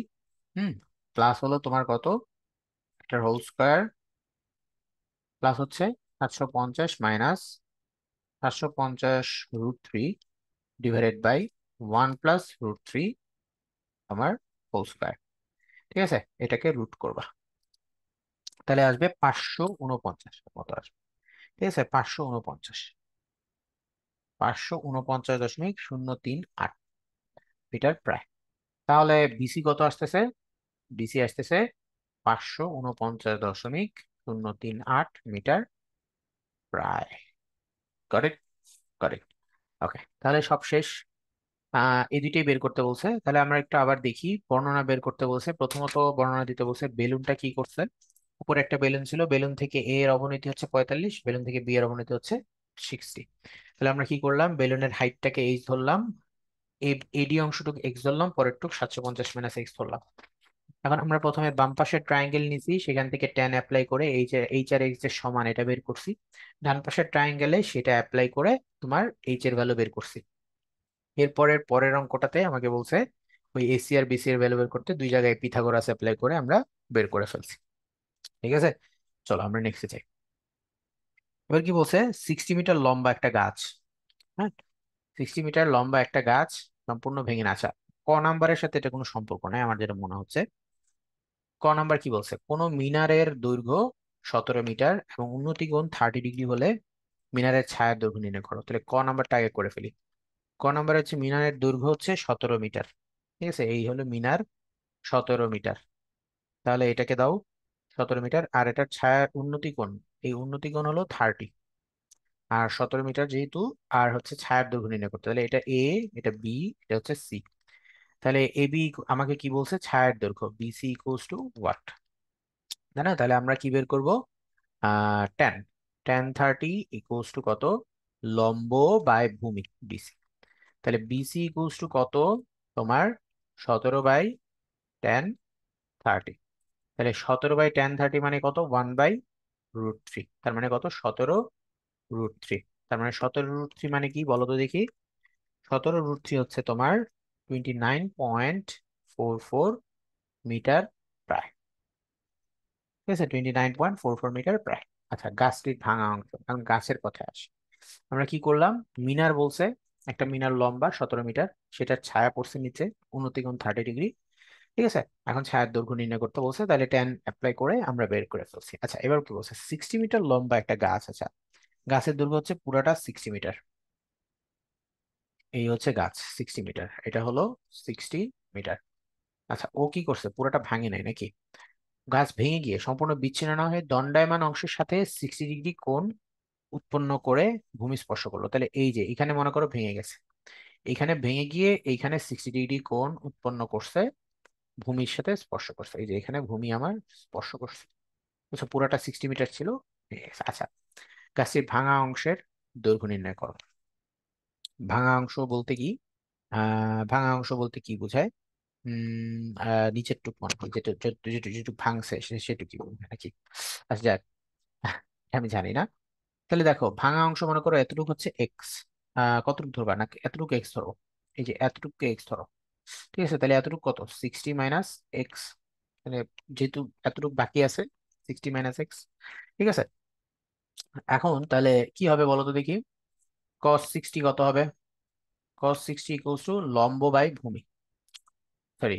প্লাস হলো তোমার কত, একটা হোল স্কোয়ার, প্লাস হচ্ছে 750 - 750√3 ডিভাইডেড বাই 1 + √3 আমার হোল স্কোয়ার। ঠিক আছে, এটাকে রুট করবা, তাহলে আসবে 549 মতো আসবে। ঠিক আছে, 549 প্রায়। তাহলে বিসি কত আসতেছে, বিসি আসতেছে 549.038 প্রায়। Correct, correct. ওকে, তাহলে সব শেষ। এই দুইটাই বের করতে বলছে, তাহলে আমরা একটু আবার দেখি, বর্ণনা বের করতে বলছে। প্রথমত বর্ণনা দিতে বলছে বেলুনটা কি করছে, উপরে একটা বেলুন ছিল, বেলুন থেকে এ এর অবনতি হচ্ছে 45, বেলুন থেকে বি এর অবনতি হচ্ছে 60। তাহলে আমরা কি করলাম, বেলুনের হাইটটাকে এইচ ধরলাম, এডি অংশটুকু এক্স ধরলাম, পরেরটুক 750 - x ধরলাম। এখন আমরা প্রথমে বাম পাশের ট্রায়াঙ্গেল নিছি, সেখান থেকে ট্যান অ্যাপ্লাই করে এইচ আর এক্স এর সমান এটা বের করছি। ডান পাশের ট্রায়াঙ্গেলে সেটা অ্যাপ্লাই করে তোমার এইচ এর ভ্যালু বের করছি। এরপরের পরের অঙ্কটাতে আমাকে বলছে ওই এসি আর বিসি এর ভ্যালু বের করতে, দুই জায়গায় পিথাগোরাস অ্যাপ্লাই করে আমরা বের করে ফেলছি। ঠিক আছে, চলো আমরা নেক্সটে যাই। এবার কি বলছে, 60 মিটার লম্বা একটা গাছ, হ্যাঁ, 60 মিটার লম্বা একটা গাছ সম্পূর্ণ ভেঙে না। আচ্ছা, ক নাম্বারের সাথে এটা কোনো সম্পর্ক নাই আমার যেটা মনে হচ্ছে। ক নাম্বার কি বলছে, কোন মিনারের দৈর্ঘ্য 17 মিটার এবং উন্নতি কোণ 30 ডিগ্রি হলে মিনারের ছায়ার দৈর্ঘ্য নির্ণয় করো। তাহলে ক নাম্বারটা আগে করে ফেলি। ক নাম্বার হচ্ছে মিনারের দৈর্ঘ্য হচ্ছে 17 মিটার। ঠিক আছে, এই হলো মিনার, 17 মিটার। তাহলে এটাকে দাও 17 মিটার, আর এটার ছায়ার উন্নতি কোণ, এই উন্নতি কোণ হলো 30, আর 17 মিটার যেহেতু, আর হচ্ছে ছায়ার দৈর্ঘ্য নির্ণয় করতে, তাহলে এটা এ, এটা বি, এটা হচ্ছে সি। তাহলে এ বি আমাকে কি বলছে, ছায়ার দৈর্ঘ্য বিসি ইকুয়ালস টু হোয়াট, তাই না? তাহলে আমরা কি বের করব, 10, 10/30 ইকুয়ালস টু কত, লম্ব বাই ভূমি বিসি। তাহলে বিসি ইকুয়ালস টু কত, তোমার 17/10/30। তাহলে 17/10/30 মানে কত, 1/√3, তার মানে কত, 17√3। তার মানে 17√3 মানে কি বলো তো দেখি, 17√3 হচ্ছে তোমার 29.44 মিটার প্রায়। ঠিক আছে, 29.44 মিটার প্রায়। আচ্ছা, গাছটির ভাঙা অংশ, কারণ গাছের কথা আসে, আমরা কি করলাম, মিনার বলছে, একটা মিনার লম্বা 17 মিটার, সেটার ছায়া পড়ছে নিচে, উন্নতিকোণ 30 ডিগ্রি। ঠিক আছে, এখন ছায়ার দৈর্ঘ্য নির্ণয় করতে বলছে, তাহলে 10 অ্যাপ্লাই করে আমরা বের করে ফেলছি। আচ্ছা, এবার কি বলছে, 60 মিটার লম্বা একটা গাছ। আচ্ছা, গাছের দৈর্ঘ্য হচ্ছে পুরাটা 60 মিটার। এই হচ্ছে গাছ 60 মিটার, এটা হলো 60 মিটার। আচ্ছা, ও কি করছে, পুরোটা ভাঙে নাই নাকি, গাছ ভেঙে গিয়ে সম্পূর্ণ বিচ্ছিন্ন না হয়ে দণ্ডায়মান অংশের সাথে 60 ডিগ্রি কোণ উৎপন্ন করে ভূমি স্পর্শ করলো। তাহলে এই যে এখানে মনে করো ভেঙে গেছে, এখানে ভেঙে গিয়ে এইখানে 60 ডিগ্রি কোণ উৎপন্ন করছে, ভূমির সাথে স্পর্শ করছে, এই যে এখানে ভূমি আমার স্পর্শ করছে। আচ্ছা, পুরাটা 60 মিটার ছিল, ভেঙে গেছে। আচ্ছা, গাছটির ভাঙা অংশের দৈর্ঘ্য নির্ণয় করো। ভাঙা অংশ বলতে কি, ভাঙা অংশ বলতে কি বোঝায়, নিচের টুক মনে করি, যেটা যেটুকু ভাঙছে সেটুকু বোঝায় নাকি। আচ্ছা যাক, আমি জানি না। তাহলে দেখো, ভাঙা অংশ মনে করো এতটুকু হচ্ছে এক্স, কতটুকু ধরবা, না এতটুকু এক্স ধরো, এই যে এতটুকু এক্স ধরো। ঠিক আছে, তাহলে এতটুকু কত, 60 - এক্স। মানে যেহেতু এতটুকু বাকি আছে, 60 - এক্স। ঠিক আছে, এখন তাহলে কি হবে বলো তো দেখি, cos 60 কত হবে, cos 60 ইকুয়ালস টু লম্ব বাই ভূমি, সরি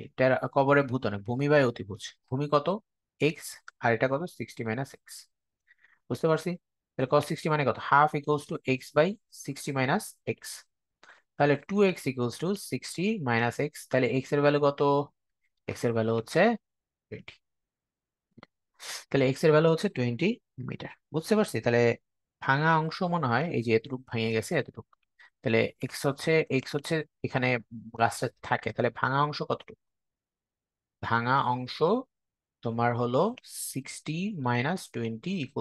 কবরে ভূত অনেক, ভূমি বাই অতিভুজ। ভূমি কত, এক্স, আর এটা কত, 60 - এক্স। বুঝতে পারছি? তাহলে cos 60 মানে কত, half equals to X by 60 - X. তাহলে 2x ইকুয়ালস টু 60 - এক্স। তাহলে এক্স এর ভ্যালু কত, এক্স এর ভ্যালু হচ্ছে 20। তাহলে এক্স এর ভ্যালু হচ্ছে 20 মিটার। বুঝতে পারছি? তাহলে ভাঙা অংশ মনে হয় এই যে এতটুকু ভেঙে গেছে, এতটুকু। তাহলে এক্স হচ্ছে এখানে গাছটা থাকে, তাহলে ভাঙা অংশ কতটুকু, ভাঙা অংশ তোমার হলো 60 - 20 =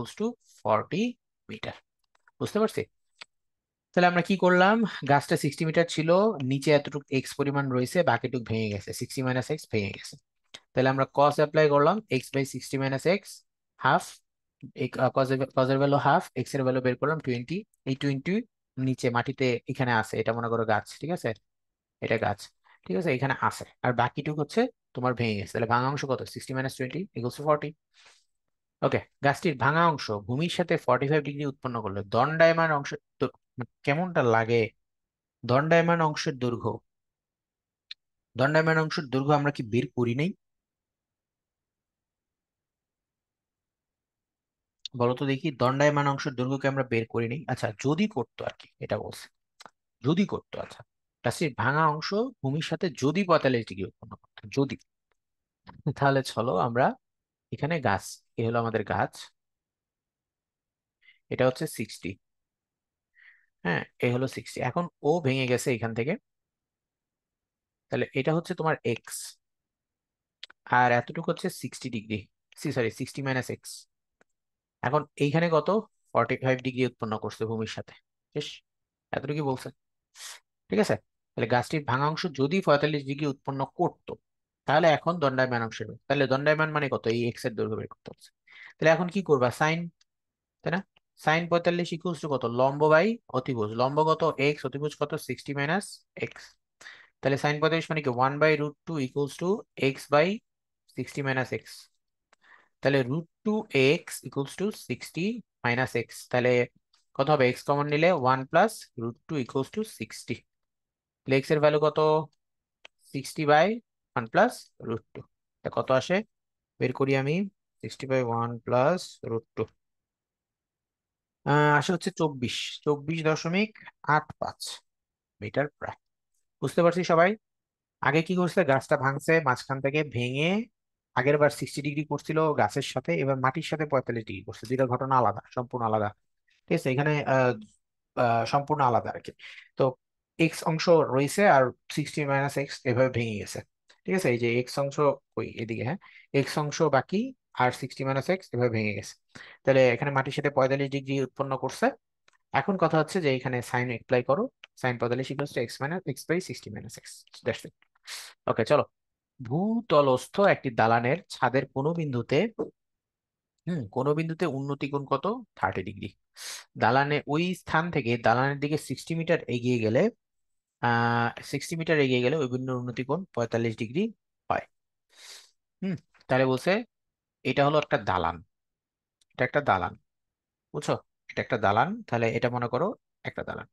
40 মিটার। বুঝতে পারছি? তাহলে আমরা কি করলাম, গাছটা 60 মিটার ছিল, নিচে এতটুকু এক্স পরিমাণ রয়েছে, বাকিটুকু ভেঙে গেছে, 60 - এক্স ভেঙে গেছে। তাহলে আমরা কস অ্যাপ্লাই করলাম, এক্স বাই 60 - এক্স, হাফ, কজের ভ্যালু হাফ, এক্স এর ভ্যালু বের করলাম 20। এই 20 নিচে মাটিতে এখানে আছে, এটা মনে করো গাছ, ঠিক আছে, এটা গাছ, ঠিক আছে, এখানে আছে, আর বাকিটুকু হচ্ছে তোমার ভেঙে গেছে। তাহলে ভাঙা অংশ কত, 60 - 20 = 40। ওকে, গাছটির ভাঙা অংশ ভূমির সাথে 45 ডিগ্রি উৎপন্ন করলে দণ্ডায়মান অংশ তো কেমনটা লাগে, দণ্ডায়মান অংশের দৈর্ঘ্য, দণ্ডায়মান অংশের দৈর্ঘ্য আমরা কি বের করি নাই, বলতো দেখি, দণ্ডায়মান অংশের দৈর্ঘ্যকে আমরা বের করি নাই। আচ্ছা, যদি করতো আর কি, এটা বলছে, যদি করতো। আচ্ছা, গাছটির ভাঙা অংশ ভূমির সাথে যদি 45 ডিগ্রি উৎপন্ন করতো, যদি, তাহলে চলো আমরা এখানে গাছ, এ হলো আমাদের গাছ, এটা হচ্ছে 60, হ্যাঁ, এ হলো 60। এখন ও ভেঙে গেছে এখান থেকে, তাহলে এটা হচ্ছে তোমার এক্স, আর এতটুকু হচ্ছে 60 ডিগ্রি, সরি 60 - এক্স। এখন এইখানে কত, 45 ডিগ্রি উৎপন্ন করছে ভূমির সাথে, শেষ, এতটুকু বলছে। ঠিক আছে, তাহলে গাছটির ভাঙা অংশ যদি 45 ডিগ্রি উৎপন্ন করতো, তাহলে এখন দণ্ডায়মান অংশ বের, তাহলে দণ্ডায়মান মানে কত, এই এক্স এর দৈর্ঘ্য বের করতে হচ্ছে। তাহলে এখন কি করবা, সাইন, তাই না, সাইন 45 ইকুয়ালস টু কত, লম্ব বাই অতিভুজ, লম্ব কত এক্স, অতিভুজ কত 60 - এক্স। তাহলে সাইন 45 মানে কি, 1/√2 equals to X by 60 - X. তাহলে √2x ইকুয়ালস টু 60 - এক্স। তাহলে কত হবে, এক্স কমন নিলে 1 + √2 = 60। তাহলে এক্স এর ভ্যালু কত, 60/1 + √2, কত আসে, বের করি আমি, 60/1 + √2, আসে হচ্ছে 24, 24.85। মিটার প্রায়। বুঝতে পারছি সবাই? আগে কি করছে, গাছটা ভাঙছে মাঝখান থেকে ভেঙে, আগের বার 60 ডিগ্রি করছিল গাছের সাথে, এবার মাটির সাথে 45 ডিগ্রি করছে। দুইটা ঘটনা আলাদা, সম্পূর্ণ আলাদা। ঠিক আছে, এখানে সম্পূর্ণ আলাদা আর কি। তো এক্স অংশ রয়েছে আর 60 - এক্স এভাবে ভেঙে গেছে। ঠিক আছে, এই যে এক্স অংশ, ওই এদিকে, হ্যাঁ, এক্স অংশ বাকি, আর 60 - এক্স এভাবে ভেঙে গেছে। তাহলে এখানে মাটির সাথে 45 ডিগ্রি উৎপন্ন করছে। এখন কথা হচ্ছে যে এখানে সাইন অ্যাপ্লাই করো। Sine 45 = x - x/60 - x. That's it. Okay, চলো। ভূতলস্থ একটি দালানের ছাদের কোনো বিন্দুতে, কোনো বিন্দুতে উন্নতি কোণ কত? 30 ডিগ্রি। দালানে ওই স্থান থেকে দালানের দিকে 60 মিটার এগিয়ে গেলে, 60 মিটার এগিয়ে গেলে ওই বিন্দুর উন্নতি কোণ 45 ডিগ্রি হয়। হুম তাহলে বলছে এটা হলো একটা দালান। এটা একটা দালান, বুঝছো? এটা একটা দালান, তাহলে এটা মনে করো একটা দালান।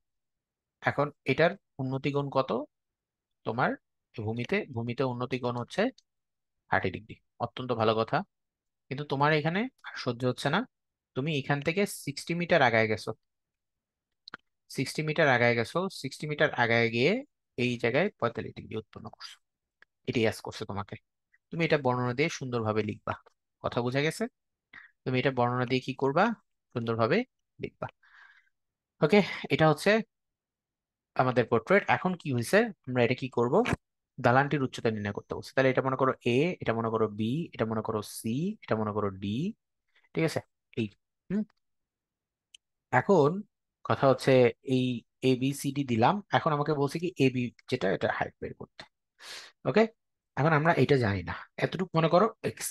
এখন এটার উন্নতি কোণ কত? তোমার ভূমিতে, উন্নতি কোণ হচ্ছে 30 ডিগ্রি। অত্যন্ত ভালো কথা। কিন্তু তোমার এখানে আর সহ্য হচ্ছে না। তুমি এখান থেকে 60 মিটার আগায় গেছো। 60 মিটার আগায় গিয়ে এই জায়গায় 45 ডিগ্রি উৎপন্ন করছো। এটি ইয়াস করছে তোমাকে। তুমি এটা বর্ণনা দিয়ে সুন্দরভাবে লিখবা। কথা বোঝা গেছে? তুমি এটা বর্ণনা দিয়ে কি করবা? সুন্দরভাবে লিখবা। ওকে, এটা হচ্ছে আমাদের পোর্ট্রেট। এখন কি হয়েছে, আমরা এটা কি করব? দালানটির উচ্চতা নির্ণয় করতে বলছে। তাহলে এটা মনে করো এ, এটা মনে করো বি, এটা মনে করো সি, এটা মনে করো ডি। ঠিক আছে, এই হুম এখন কথা হচ্ছে এই এ বি সি ডি দিলাম। এখন আমাকে বলছে কি এ বি, যেটা এটা হাইট বের করতে। ওকে, এখন আমরা এটা জানি না। এতটুকু মনে করো এক্স।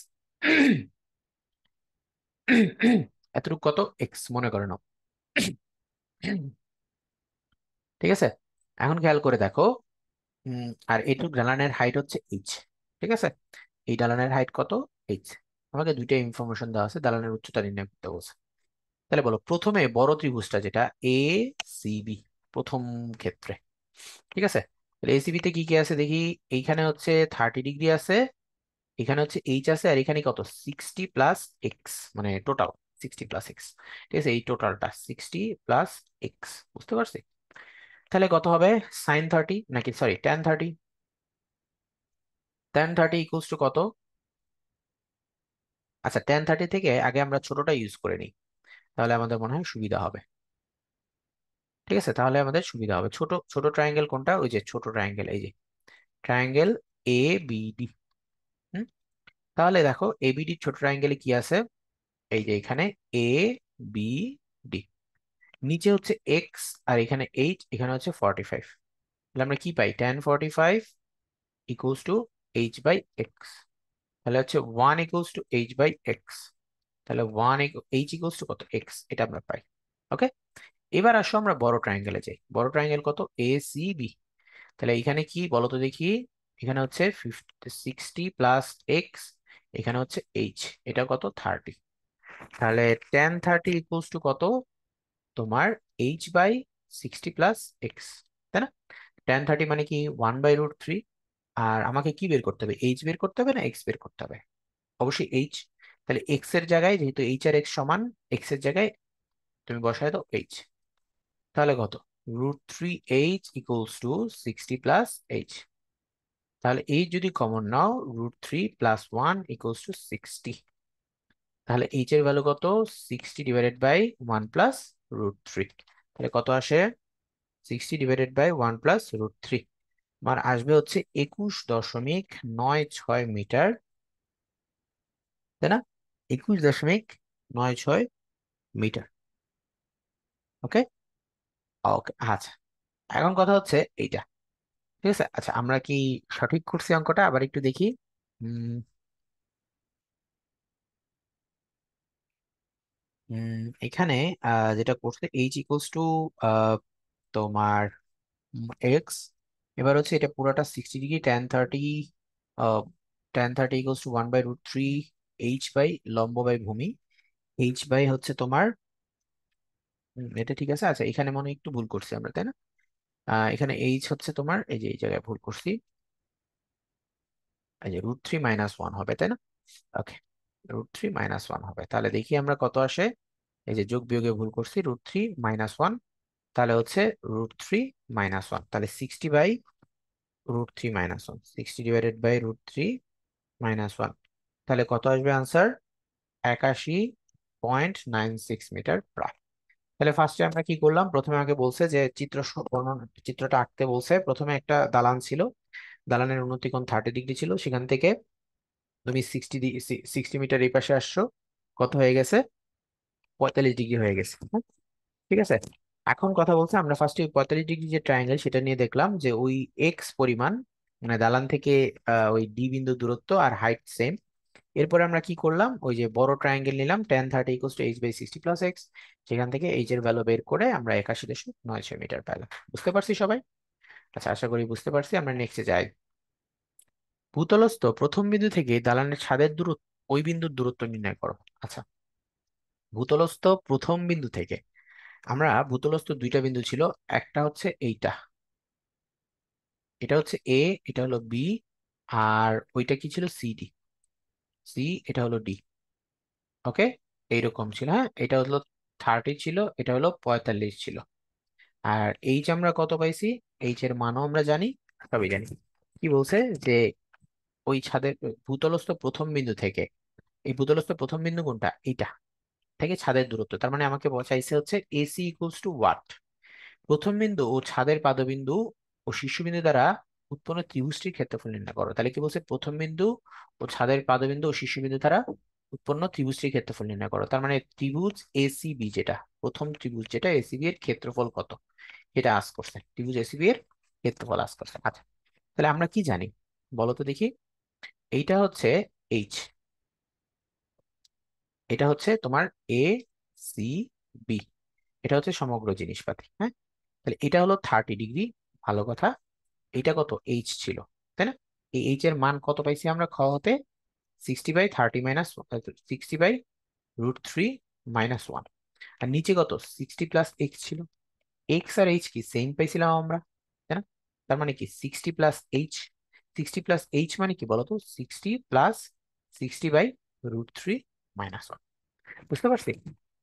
এতটুকু কত? এক্স মনে করে নাও। ঠিক আছে, এখন খেয়াল করে দেখো। আর এইটুকু দালানের হাইট হচ্ছে এইচ। ঠিক আছে, এই দালানের হাইট কত? এইচ। আমাকে দুইটা ইনফরমেশন দেওয়া আছে, দালানের উচ্চতা নির্ণয় করতে বলছে। তাহলে বলো, প্রথমে বড় ত্রিভুজটা যেটা এ সি বি, প্রথম ক্ষেত্রে। ঠিক আছে, তাহলে এসিবি তে কি কি আছে দেখি। এইখানে হচ্ছে 30 ডিগ্রি আছে, এখানে হচ্ছে এইচ আছে, আর এখানে কত? 60 + এক্স, মানে টোটাল 60 + এক্স। ঠিক আছে, এই টোটালটা 60 + এক্স। বুঝতে পারছি? তাহলে কত হবে? sin 30, নাকি সরি tan 30। tan 30 = কত? আচ্ছা, tan 30 থেকে আগে আমরা ছোটটা ইউজ করে নিই, তাহলে আমাদের মনে হয় সুবিধা হবে। ঠিক আছে, তাহলে আমাদের সুবিধা হবে। ছোট ছোট ট্রায়াঙ্গেল কোনটা? ওই যে ছোট ট্রায়াঙ্গেল, এই যে ট্রায়াঙ্গেল এ বি ডি। তাহলে দেখো এবিডি ছোট ট্রায়াঙ্গেলে কি আছে? এই যে এখানে এ বি ডি, নিচে হচ্ছে এক্স, আর এখানে এইচ, এখানে হচ্ছে 45। তাহলে আমরা কি পাই? tan 45 = h/x। তাহলে হচ্ছে 1 = h/x। তাহলে h কত? এক্স, এটা আমরা পাই। ওকে, এবার আসো আমরা বড় ট্রায়াঙ্গেলে যাই। বড় ট্রায়াঙ্গেল কত? A C B. তাহলে এখানে কি বলো তো দেখি। এখানে হচ্ছে 60 + এক্স, এখানে হচ্ছে এইচ, এটা কত? 30। তাহলে tan 30 = কত? তোমার h/60 + এক্স, তাই না? tan 30 মানে কি? 1/√3। আর আমাকে কি বের করতে হবে? এইচ বের করতে হবে না এক্স বের করতে হবে? অবশ্যই এইচ। তাহলে এক্স এর জায়গায়, যেহেতু এইচ আর এক্স সমান, এক্স এর জায়গায় তুমি বসায় দাও এইচ। তাহলে কত? √3h = 60 + H. তাহলে এইচ যদি কমন নাও, √3 + 1 = 60। তাহলে এইচ এর ভ্যালু কত? 60/1 + √3। তাহলে কত আসে? 60/1 + √3 মান আসবে হচ্ছে 21.96 মিটার, তাই না? 21.96 মিটার। ওকে, ওকে, আচ্ছা। এখন কথা হচ্ছে এইটা। ঠিক আছে, আচ্ছা, আমরা কি সঠিক করছি অঙ্কটা? আবার একটু দেখি। উম এখানে যেটা করছে h = তোমার এক্স। এবার হচ্ছে এটা পুরোটা 60 ডিগ্রি। tan 30 = 1/√3 বাই লম্ব বাই ভূমি। বাই হচ্ছে তোমার, এটা ঠিক আছে। আচ্ছা, এখানে মনে হয় একটু ভুল করছি আমরা, তাই না? এখানে হচ্ছে তোমার, এই যে এই জায়গায় ভুল করছি। এই যে √3 - 1 হবে, তাই না? ওকে, √3 - 1 হবে। তাহলে দেখি আমরা কত আসে। এই যে যোগ বিয়োগে ভুল করছি, √3 - 1। তাহলে হচ্ছে √3 - 1, তাহলে 60/√3 - 1, 60/√3 - 1, তাহলে কত আসবে আনসার? 81.96 মিটার প্রায়। তাহলে ফার্স্টে আমরা কি করলাম, প্রথমে আমাকে বলছে যে চিত্রটা আঁকতে বলছে। প্রথমে একটা দালান ছিল, দালানের উন্নতি কোণ 30 ডিগ্রি ছিল, সেখান থেকে তুমি 60 মিটার এই পাশে আসছো, কত হয়ে গেছে? 45 ডিগ্রি হয়ে গেছে, হ্যাঁ? ঠিক আছে। এখন কথা বলছে, আমরা ফার্স্টে 45 ডিগ্রি যে ট্রায়াঙ্গেল সেটা নিয়ে দেখলাম যে ওই এক্স পরিমাণ, মানে দালান থেকে ওই ডি বিন্দু দূরত্ব আর হাইট সেম। এরপরে আমরা কি করলাম, ওই যে বড় ট্রায়াঙ্গেল নিলাম, tan 30 = h/60 + x, সেখান থেকে এইচ এর ভ্যালু বের করে আমরা 81.96 মিটার পেলাম। বুঝতে পারছি সবাই? আচ্ছা, আশা করি বুঝতে পারছি। আমরা নেক্সটে যাই। ভূতলস্থ প্রথম বিন্দু থেকে দালানের ছাদের দূরত্ব, ওই বিন্দুর দূরত্ব নির্ণয় করো। আচ্ছা, ভূতলস্থ প্রথম বিন্দু থেকে, আমরা ভূতলস্থ দুইটা বিন্দু ছিল, একটা হচ্ছে এইটা, এটা হচ্ছে এ, এটা হলো বি, আর ওইটা কি ছিল? সিডি। সি, এটা হলো ডি। ওকে, এইরকম ছিল, হ্যাঁ। এটা হলো 30 ছিল, এটা হলো 45 ছিল। আর এইচ আমরা কত পাইছি? এইচ এর মানও আমরা জানি, সবই জানি। কি বলছে যে ওই ছাদের ভূতলস্থ প্রথম বিন্দু থেকে, এই ভূতলস্থ প্রথম বিন্দু কোনটা? এইটা থেকে ছাদের দূরত্ব, তার মানে আমাকে চাইছে হচ্ছে এসি ইকুয়ালস টু হোয়াট? প্রথম বিন্দু ও ছাদের পাদবিন্দু ও শীর্ষবিন্দু দ্বারা উৎপন্ন ত্রিভুজটির ক্ষেত্রফল নির্ণয় করো। তাহলে কি বলছে? প্রথম বিন্দু ও ছাদের পাদবিন্দু ও শীর্ষবিন্দু দ্বারা উৎপন্ন ত্রিভুজটির ক্ষেত্রফল নির্ণয় করো। তার মানে ত্রিভুজ এসিবি, যেটা প্রথম ত্রিভুজ, যেটা এসিবি এর ক্ষেত্রফল কত, এটা আস্ক করছে। ত্রিভুজ এসিবি এর ক্ষেত্রফল আস্ক করছে। আচ্ছা, তাহলে আমরা কি জানি বলো তো দেখি। এইটা হচ্ছে এইচ, এটা হচ্ছে তোমার এ সি বি, এটা হচ্ছে সমগ্র জিনিসপাতি, হ্যাঁ। তাহলে এটা হলো 30 ডিগ্রি, ভালো কথা। এটা কত? এইচ ছিল, তাই না? এই এইচ এর মান কত পাইছি আমরা খ হতে? 60/30 - 60/√3 - 1। আর নিচে কত? 60 + x ছিল। এক্স আর এইচ কি সেম পাইছিলাম আমরা, তাই না? তার মানে কি 60 + h, 60 + h মানে কি বলতো? 60 + 60/√3 - 1। বুঝতে পারছি?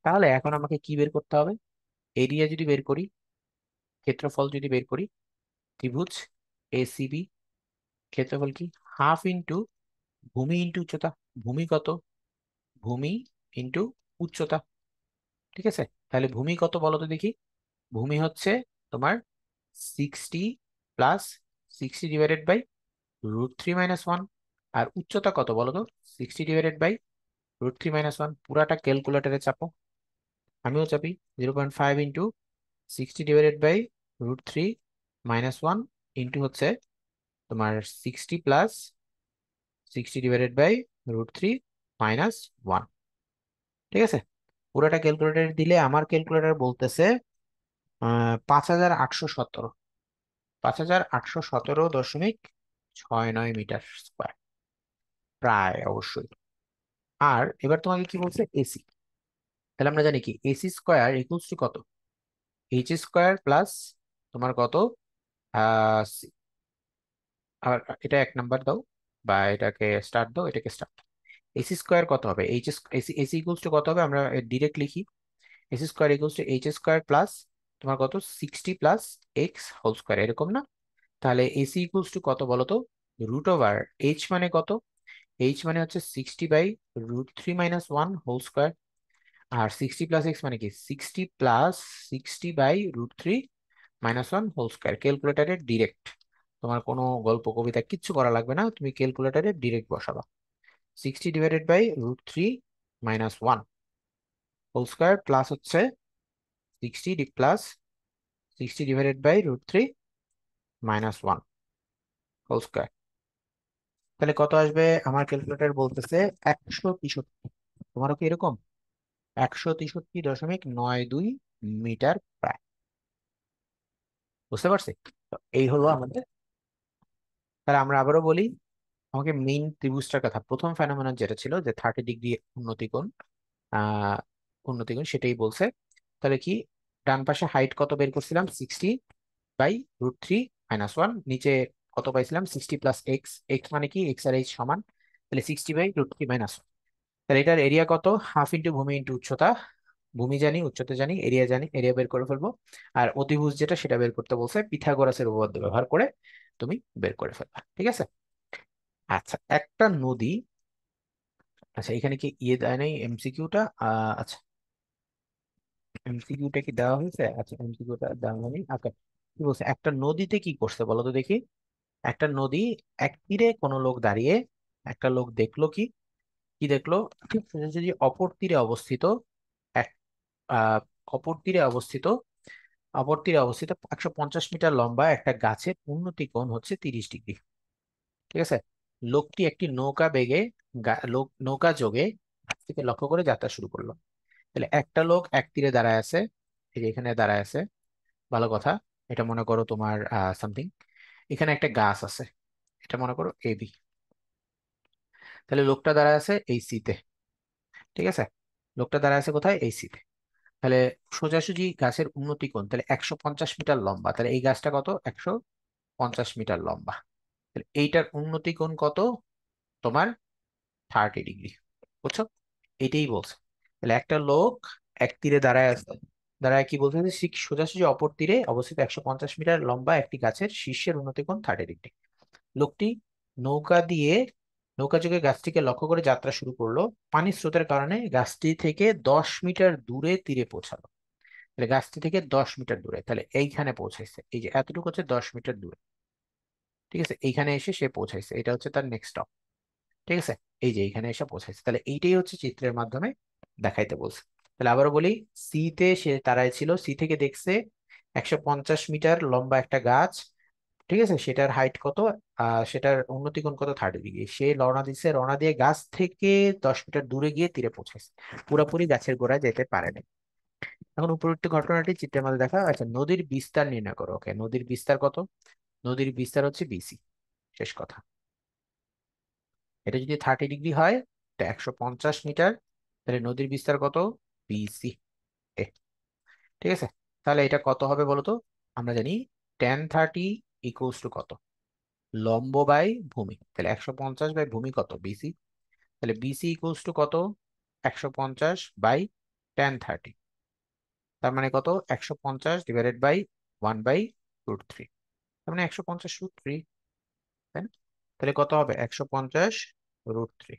তাহলে এখন আমাকে কি বের করতে হবে? এরিয়া যদি বের করি, ক্ষেত্রফল যদি বের করি, ত্রিভুজ এসিবি ক্ষেত্রফল কি? হাফ ইন্টু ভূমি ইন্টু উচ্চতা। ভূমি কত? ভূমি ইন্টু উচ্চতা। ঠিক আছে, তাহলে ভূমি কত বলো তো দেখি। ভূমি হচ্ছে তোমার 60 + 60/√3 - 1। আর উচ্চতা কত বলো তো? 60/√3 - 1। পুরাটা ক্যালকুলেটরে চাপো, আমিও চাপি। 0.5 ইন্টু 60/√3 - 1 ইন্টু হচ্ছে তোমার 60 + 60/√3 - 1। ঠিক আছে, পুরোটা ক্যালকুলেটর দিলে আমার ক্যালকুলেটর বলতেছে 5817, 5817.69 মিটার স্কোয়ার, প্রায় অবশ্যই। আর এবার তোমাকে কি বলছে? এসি। তাহলে আমরা জানি কি এসি স্কোয়ার ইকুয়ালস টু কত? এইচ স্কোয়ার প্লাস তোমার কত, আহ সি- আর এটা 1 নাম্বার দাও, বা এটাকে স্টার্ট দাও, এটাকে স্টার্ট। এসি স্কোয়ার কত হবে? H, AC AC equals to কত হবে? আমরা ডিরেক্ট লিখি, AC square equals to H square plus তোমার কত, 60 + x হোল স্কোয়ার, এরকম না? তাহলে এসি ইকুয়ালস টু কত বলো তো? √ওভার এইচ মানে কত? এইচ মানে হচ্ছে 60/√3 - 1 হোল স্কোয়ার। আর 60 + x মানে কি? 60 + 60/√3 - 1 হোল স্কোয়ার। ক্যালকুলেটারে ডিরেক্ট, তোমার কোনো গল্প কবিতা কিচ্ছু করা লাগবে না, তুমি ক্যালকুলেটারে ডিরেক্ট বসাবা। 60/√3 - 1 হোল স্কোয়ার প্লাস হচ্ছে 60 + 60/√3 - 1 হোল স্কোয়ার। তাহলে কত আসবে? আমার ক্যালকুলেটর বলতেছে 163। তোমারও কি এরকম? 163.92 মিটার প্রায়। বুঝতে পারছি? তো এই হলো আমাদের। তাহলে আমরা আবারও বলি, আমাকে মেইন ত্রিভুজটার কথা, প্রথম ফেনোমেনন যেটা ছিল যে 30 ডিগ্রি উন্নতিকোণ, আহ উন্নতিকোণ, সেটাই বলছে। তাহলে কি ডান পাশে হাইট কত বের করছিলাম? 60/√3 - 1। নিচে কত পাইছিলাম? 60 + x, এক্স মানে কি? এক্স আর এইচ সমান, তাহলে 60/√3 - 1। তাহলে এটার এরিয়া কত? হাফ ইন্টু ভূমি ইন্টু উচ্চতা, ভূমি জানি, উচ্চতা জানি, এরিয়া জানি, এরিয়া বের করে ফেলবো। আর অতিভুজ যেটা সেটা বের করতে বলছে, পিথাগোরাসের উপপাদ্য ব্যবহার করে তুমি বের করে ফেলবা, ঠিক আছে? আচ্ছা, একটা নদী, আচ্ছা এখানে কি ইয়ে দেয় নাই এমসিকিউটা? আচ্ছা, এমসিকিউটা কি দেওয়া হয়েছে? আচ্ছা, এমসিকিউটা দেওয়া হয়নি। আচ্ছা, কি বলছে, একটা নদীতে কি করছে বলো তো দেখি। একটা নদী, এক তীরে কোনো লোক দাঁড়িয়ে, একটা লোক দেখলো কি, কি দেখলো, ঠিক সোজাসুজি অপর তীরে অবস্থিত এক আহ অপর তীরে অবস্থিত, অপর তীরে অবস্থিত 150 মিটার লম্বা একটা গাছের উন্নতি কোণ হচ্ছে 30 ডিগ্রি। ঠিক আছে? লোকটি একটি নৌকা বেগে, নৌকা যোগে গাছ থেকে লক্ষ্য করে যাত্রা শুরু করলো। তাহলে একটা লোক এক তীরে দাঁড়ায় আছে, এই যে এখানে দাঁড়ায় আছে, ভালো কথা। এটা মনে করো তোমার সামথিং, এখানে একটা গাছ আছে, এটা মনে করো এবি। তাহলে লোকটা দাঁড়ায় আছে এই সিতে, ঠিক আছে? লোকটা দাঁড়ায় আছে কোথায়? এই সিতে। তাহলে সোজাসুজি গাছের উন্নতি কোণ তাহলে 150 মিটার লম্বা, তাহলে এই গাছটা কত? 150 মিটার লম্বা। তাহলে এইটার উন্নতি কোণ কত? তোমার 30 ডিগ্রি। বুঝছো? এটাই বলছে। তাহলে একটা লোক এক তীরে দাঁড়ায় আছে, দাঁড়ায় কি বলতে ঠিক সোজাসুজি অপর তীরে অবস্থিত 150 মিটার লম্বা একটি গাছের শীর্ষের উন্নতি কোণ 30 ডিগ্রি। লোকটি নৌকা দিয়ে, নৌকা যোগে গাছটিকে লক্ষ্য করে যাত্রা শুরু করলো। পানির স্রোতের কারণে গাছটি থেকে 10 মিটার দূরে তীরে পৌঁছালো। তাহলে গাছটি থেকে 10 মিটার দূরে, তাহলে এইখানে পৌঁছাইছে, এই যে এতটুকু হচ্ছে 10 মিটার দূরে। ঠিক আছে? এইখানে এসে সে পৌঁছাইছে, এটা হচ্ছে তার নেক্সট স্টপ। ঠিক আছে? এই যে এইখানে এসে পৌঁছাইছে, তাহলে এইটাই হচ্ছে চিত্রের মাধ্যমে দেখাইতে বলছে। তাহলে আবারও বলি, সি তে সে দাঁড়ায় ছিল, সি থেকে দেখছে 150 মিটার লম্বা একটা গাছ, ঠিক আছে? সেটার হাইট কত, সেটার উন্নতি কোণ কত? 30 ডিগ্রি। সে রওনা দিছে, রওনা দিয়ে গাছ থেকে 10 মিটার দূরে গিয়ে তীরে পৌঁছাইছে, পুরোপুরি গাছের গোড়ায় যেতে পারেনি। এখন উপরোক্ত ঘটনাটি চিত্রের মধ্যে দেখা, আচ্ছা নদীর বিস্তার নির্ণয় করো। ওকে, নদীর বিস্তার কত? নদীর বিস্তার হচ্ছে বিসি, শেষ কথা। এটা যদি 30 ডিগ্রি হয়, এটা 150 মিটার, তাহলে নদীর বিস্তার কত? বিসি এ। ঠিক আছে? তাহলে এটা কত হবে বলো তো? আমরা জানি tan 30 = কত? লম্ব বাই ভূমি, তাহলে 150 বাই ভূমি কত? বিসি। তাহলে বিসি কত? 150/tan 30। তার মানে কত? 150/1/√3। তার মানে 150√3, তাই না? তাহলে কত হবে? 150√3,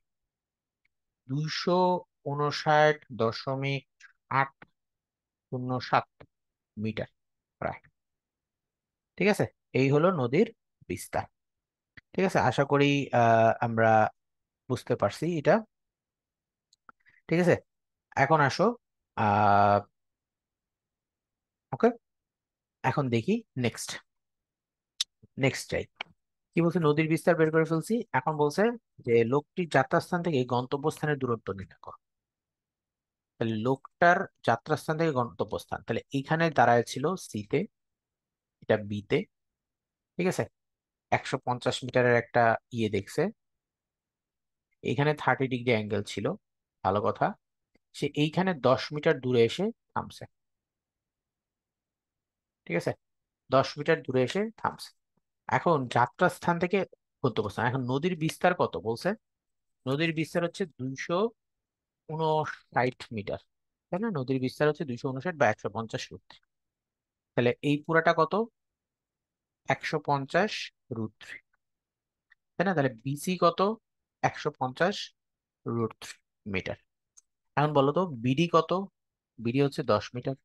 259.807 প্রায়। ঠিক আছে? এই হলো নদীর বিস্তার। ঠিক আছে, আশা করি আমরা বুঝতে পারছি এটা। ঠিক আছে, এখন আসো, আহ ওকে, এখন দেখি নেক্সট, নেক্সট যাই। কি বলছে? নদীর বিস্তার বের করে ফেলছি, এখন বলছে যে লোকটির যাত্রাস্থান থেকে গন্তব্যস্থানের দূরত্ব নির্ণয় করো। তাহলে লোকটার যাত্রাস্থান থেকে গন্তব্যস্থান, তাহলে এইখানে দাঁড়ায় ছিল সিতে, এটা বিতে। ঠিক আছে? 150 মিটারের একটা ইয়ে দেখছে, এখানে 30 ডিগ্রি অ্যাঙ্গেল ছিল, ভালো কথা। সে এইখানে 10 মিটার দূরে এসে থামছে। ঠিক আছে? 10 মিটার দূরে এসে থামছে। এখন যাত্রাস্থান থেকে গন্তব্যস্থান, এখন নদীর বিস্তার কত বলছে? নদীর বিস্তার হচ্ছে 259 মিটার, তাই না? নদীর বিস্তার হচ্ছে 259/150√3। তাহলে এই পুরাটা কত? 150√3, তাই না? তাহলে বিসি কত? 150√3 মিটার। এখন বলো তো বিডি কত? বিডি হচ্ছে 10 মিটার।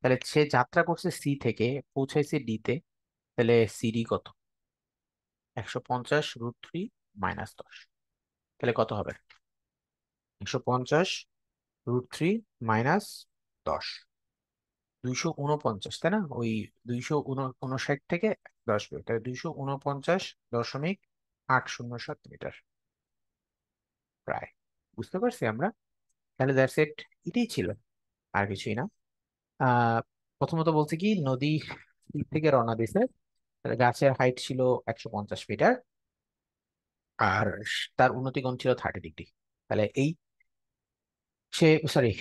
তাহলে সে যাত্রা করছে সি থেকে, পৌঁছাইছে ডি তে, তাহলে সিডি কত? 150√3 -10, তাহলে কত হবে? 150√3 -10, 249, তাই না? ওই 259 থেকে 10 বিয়োগ, তাহলে 249.807 মিটার প্রায়। বুঝতে পারছি আমরা? তাহলে দ্যাটস ইট, এটাই ছিল, আর কিছুই না। আহ প্রথমত বলছে কি, নদী তীর থেকে রওনা দিছে, তাহলে গাছের হাইট ছিল 150 মিটার, আর তার উন্নতি কোণ ছিল 30 ডিগ্রি। তাহলে এই সে, সরি,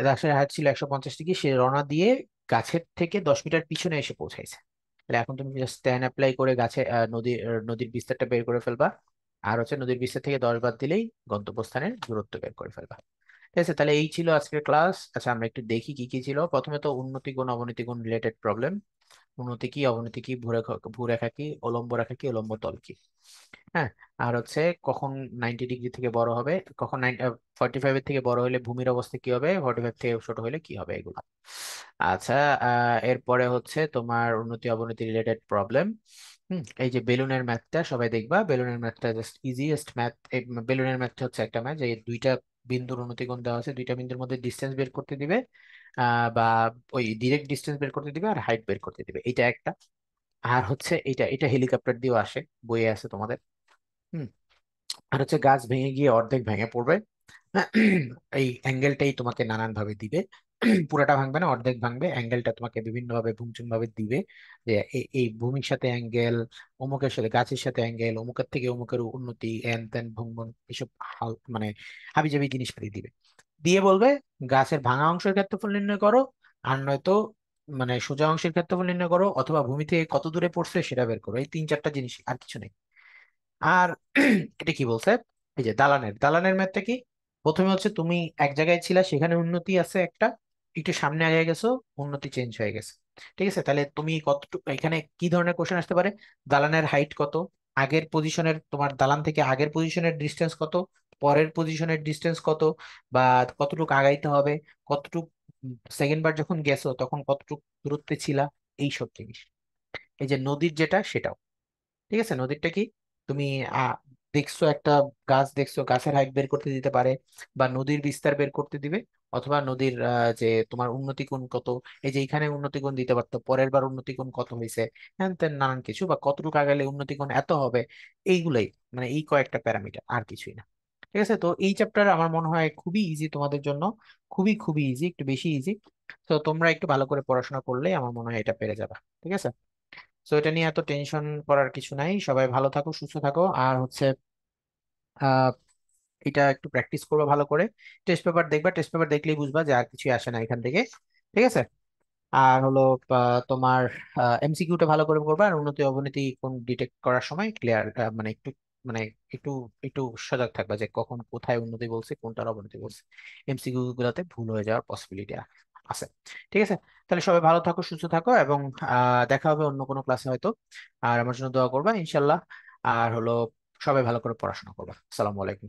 গাছের হাইট ছিল 150 ডিগ্রি, সে রওনা দিয়ে গাছের থেকে 10 মিটার পিছনে এসে পৌঁছাইছে। তাহলে এখন তুমি জাস্ট ট্যান অ্যাপ্লাই করে গাছে নদীর বিস্তারটা বের করে ফেলবা, আর হচ্ছে নদীর বিস্তার থেকে 10 বাদ দিলেই গন্তব্যস্থানের দূরত্ব বের করে ফেলবা। ঠিক আছে, তাহলে এই ছিল আজকের ক্লাস। আচ্ছা আমরা একটু দেখি কি কি ছিল। প্রথমে তো উন্নতি গুণ অবনতি গুণ রিলেটেড প্রবলেম। উন্নতি কি, অবনতি কি, ভূরেখা কি, উলম্ব রেখা কি, উলম্ব তল কি। হ্যাঁ, আর হচ্ছে কখন 90 ডিগ্রি থেকে বড় হবে, কখন 45 এর থেকে বড় হলে ভূমির অবস্থা কি হবে, 45 থেকে ছোট হলে কি হবে, এগুলো। আচ্ছা, এরপরে হচ্ছে তোমার উন্নতি অবনতি রিলেটেড প্রবলেম। এই যে বেলুনের ম্যাথটা সবাই দেখবা, বেলুনের ম্যাথটা জাস্ট ইজিয়েস্ট ম্যাথ। বেলুনের ম্যাথটা হচ্ছে একটা ম্যাথ যে দুইটা বিন্দুর উন্নতি কোণ দেওয়া আছে, দুইটা বিন্দুর মধ্যে ডিস্টেন্স বের করতে দিবে, বা ওই ডিরেক্ট ডিস্টেন্স বের করতে দিবে আর হাইট বের করতে দিবে, এটা একটা। আর হচ্ছে এটা এটা হেলিকপ্টার দিয়েও আসে, বইয়ে আছে তোমাদের। হুম। আর হচ্ছে গাছ ভেঙে গিয়ে অর্ধেক ভেঙে পড়বে, এই অ্যাঙ্গেলটাই তোমাকে নানান ভাবে দিবে। পুরাটা ভাঙবে না, অর্ধেক ভাঙবে, অ্যাঙ্গেলটা তোমাকে বিভিন্ন ভাবে ভুংচুং ভাবে দিবে, যে এই ভূমির সাথে অ্যাঙ্গেল, অমুকের সাথে গাছের সাথে অ্যাঙ্গেল, অমুকের থেকে অমুকের উন্নতি, এন তেন ভুং এসব মানে হাবিজাবি জিনিসপাতি দিবে। দিয়ে বলবে গাছের ভাঙা অংশের ক্ষেত্রফল নির্ণয় করো, আর নয়তো মানে সোজা অংশের ক্ষেত্রফল নির্ণয় করো, অথবা ভূমি থেকে কত দূরে পড়ছে সেটা বের করো। এই তিন চারটা জিনিস, আর কিছু নেই। আর এটা কি বলছে, এই যে দালানের দালানের ম্যাথটা কি, প্রথমে হচ্ছে তুমি এক জায়গায় ছিলা, সেখানে উন্নতি আছে একটা, একটু সামনে আগে গেছো, উন্নতি চেঞ্জ হয়ে গেছে। ঠিক আছে, তাহলে তুমি কতটুকু, এখানে কি ধরনের কোশ্চেন আসতে পারে, দালানের হাইট কত, আগের পজিশনের, তোমার দালান থেকে আগের পজিশনের ডিস্টেন্স কত, পরের পজিশনের ডিস্টেন্স কত, বা কতটুকু আগাইতে হবে, কতটুকু সেকেন্ড বার যখন গেছো তখন কতটুকু দূরত্বে ছিলা, এইসব জিনিস। এই যে নদীর যেটা সেটাও। ঠিক আছে, নদীরটা কি, তুমি আহ, দেখছো একটা গাছ, দেখছো গাছের হাইট বের করতে দিতে পারে, বা নদীর বিস্তার বের করতে দিবে, অথবা নদীর যে তোমার উন্নতি কোণ কত, এই যে এখানে উন্নতি কোণ দিতে পারতো, পরের বার উন্নতি কোণ কত হয়েছে, হ্যান ত্যান নানান কিছু, বা কতটুকু আগালে উন্নতি কোণ এত হবে, এইগুলাই, মানে এই কয়েকটা প্যারামিটার, আর কিছুই না। ঠিক আছে, তো এই চ্যাপ্টার আমার মনে হয় খুবই ইজি তোমাদের জন্য, খুবই খুবই ইজি, একটু বেশি ইজি। তো তোমরা একটু ভালো করে পড়াশোনা করলে আমার মনে হয় এটা পেরে যাবে। ঠিক আছে, তো এটা নিয়ে এত টেনশন করার কিছু নাই, সবাই ভালো থাকো, সুস্থ থাকো। আর হচ্ছে আহ এটা একটু প্র্যাকটিস করবে ভালো করে, টেস্ট পেপার দেখবা, টেস্ট পেপার দেখলেই বুঝবা যে আর কিছুই আসে না এখান থেকে। ঠিক আছে, আর হলো তোমার এমসিকিউটা ভালো করে করবা, আর উন্নতি অবনতি কোন ডিটেক্ট করার সময় ক্লিয়ার, মানে একটু, মানে একটু একটু সজাগ থাকবা যে কখন কোথায় উন্নতি বলছে কোনটার অবনতি বলছে, এমসিকিউ গুলাতে ভুল হয়ে যাওয়ার পসিবিলিটি আছে। ঠিক আছে, তাহলে সবাই ভালো থাকো, সুস্থ থাকো, এবং দেখা হবে অন্য কোনো ক্লাসে হয়তো। আর আমার জন্য দোয়া করবা ইনশাল্লাহ। আর হলো সবাই ভালো করে পড়াশোনা করবা। আসসালামু আলাইকুম।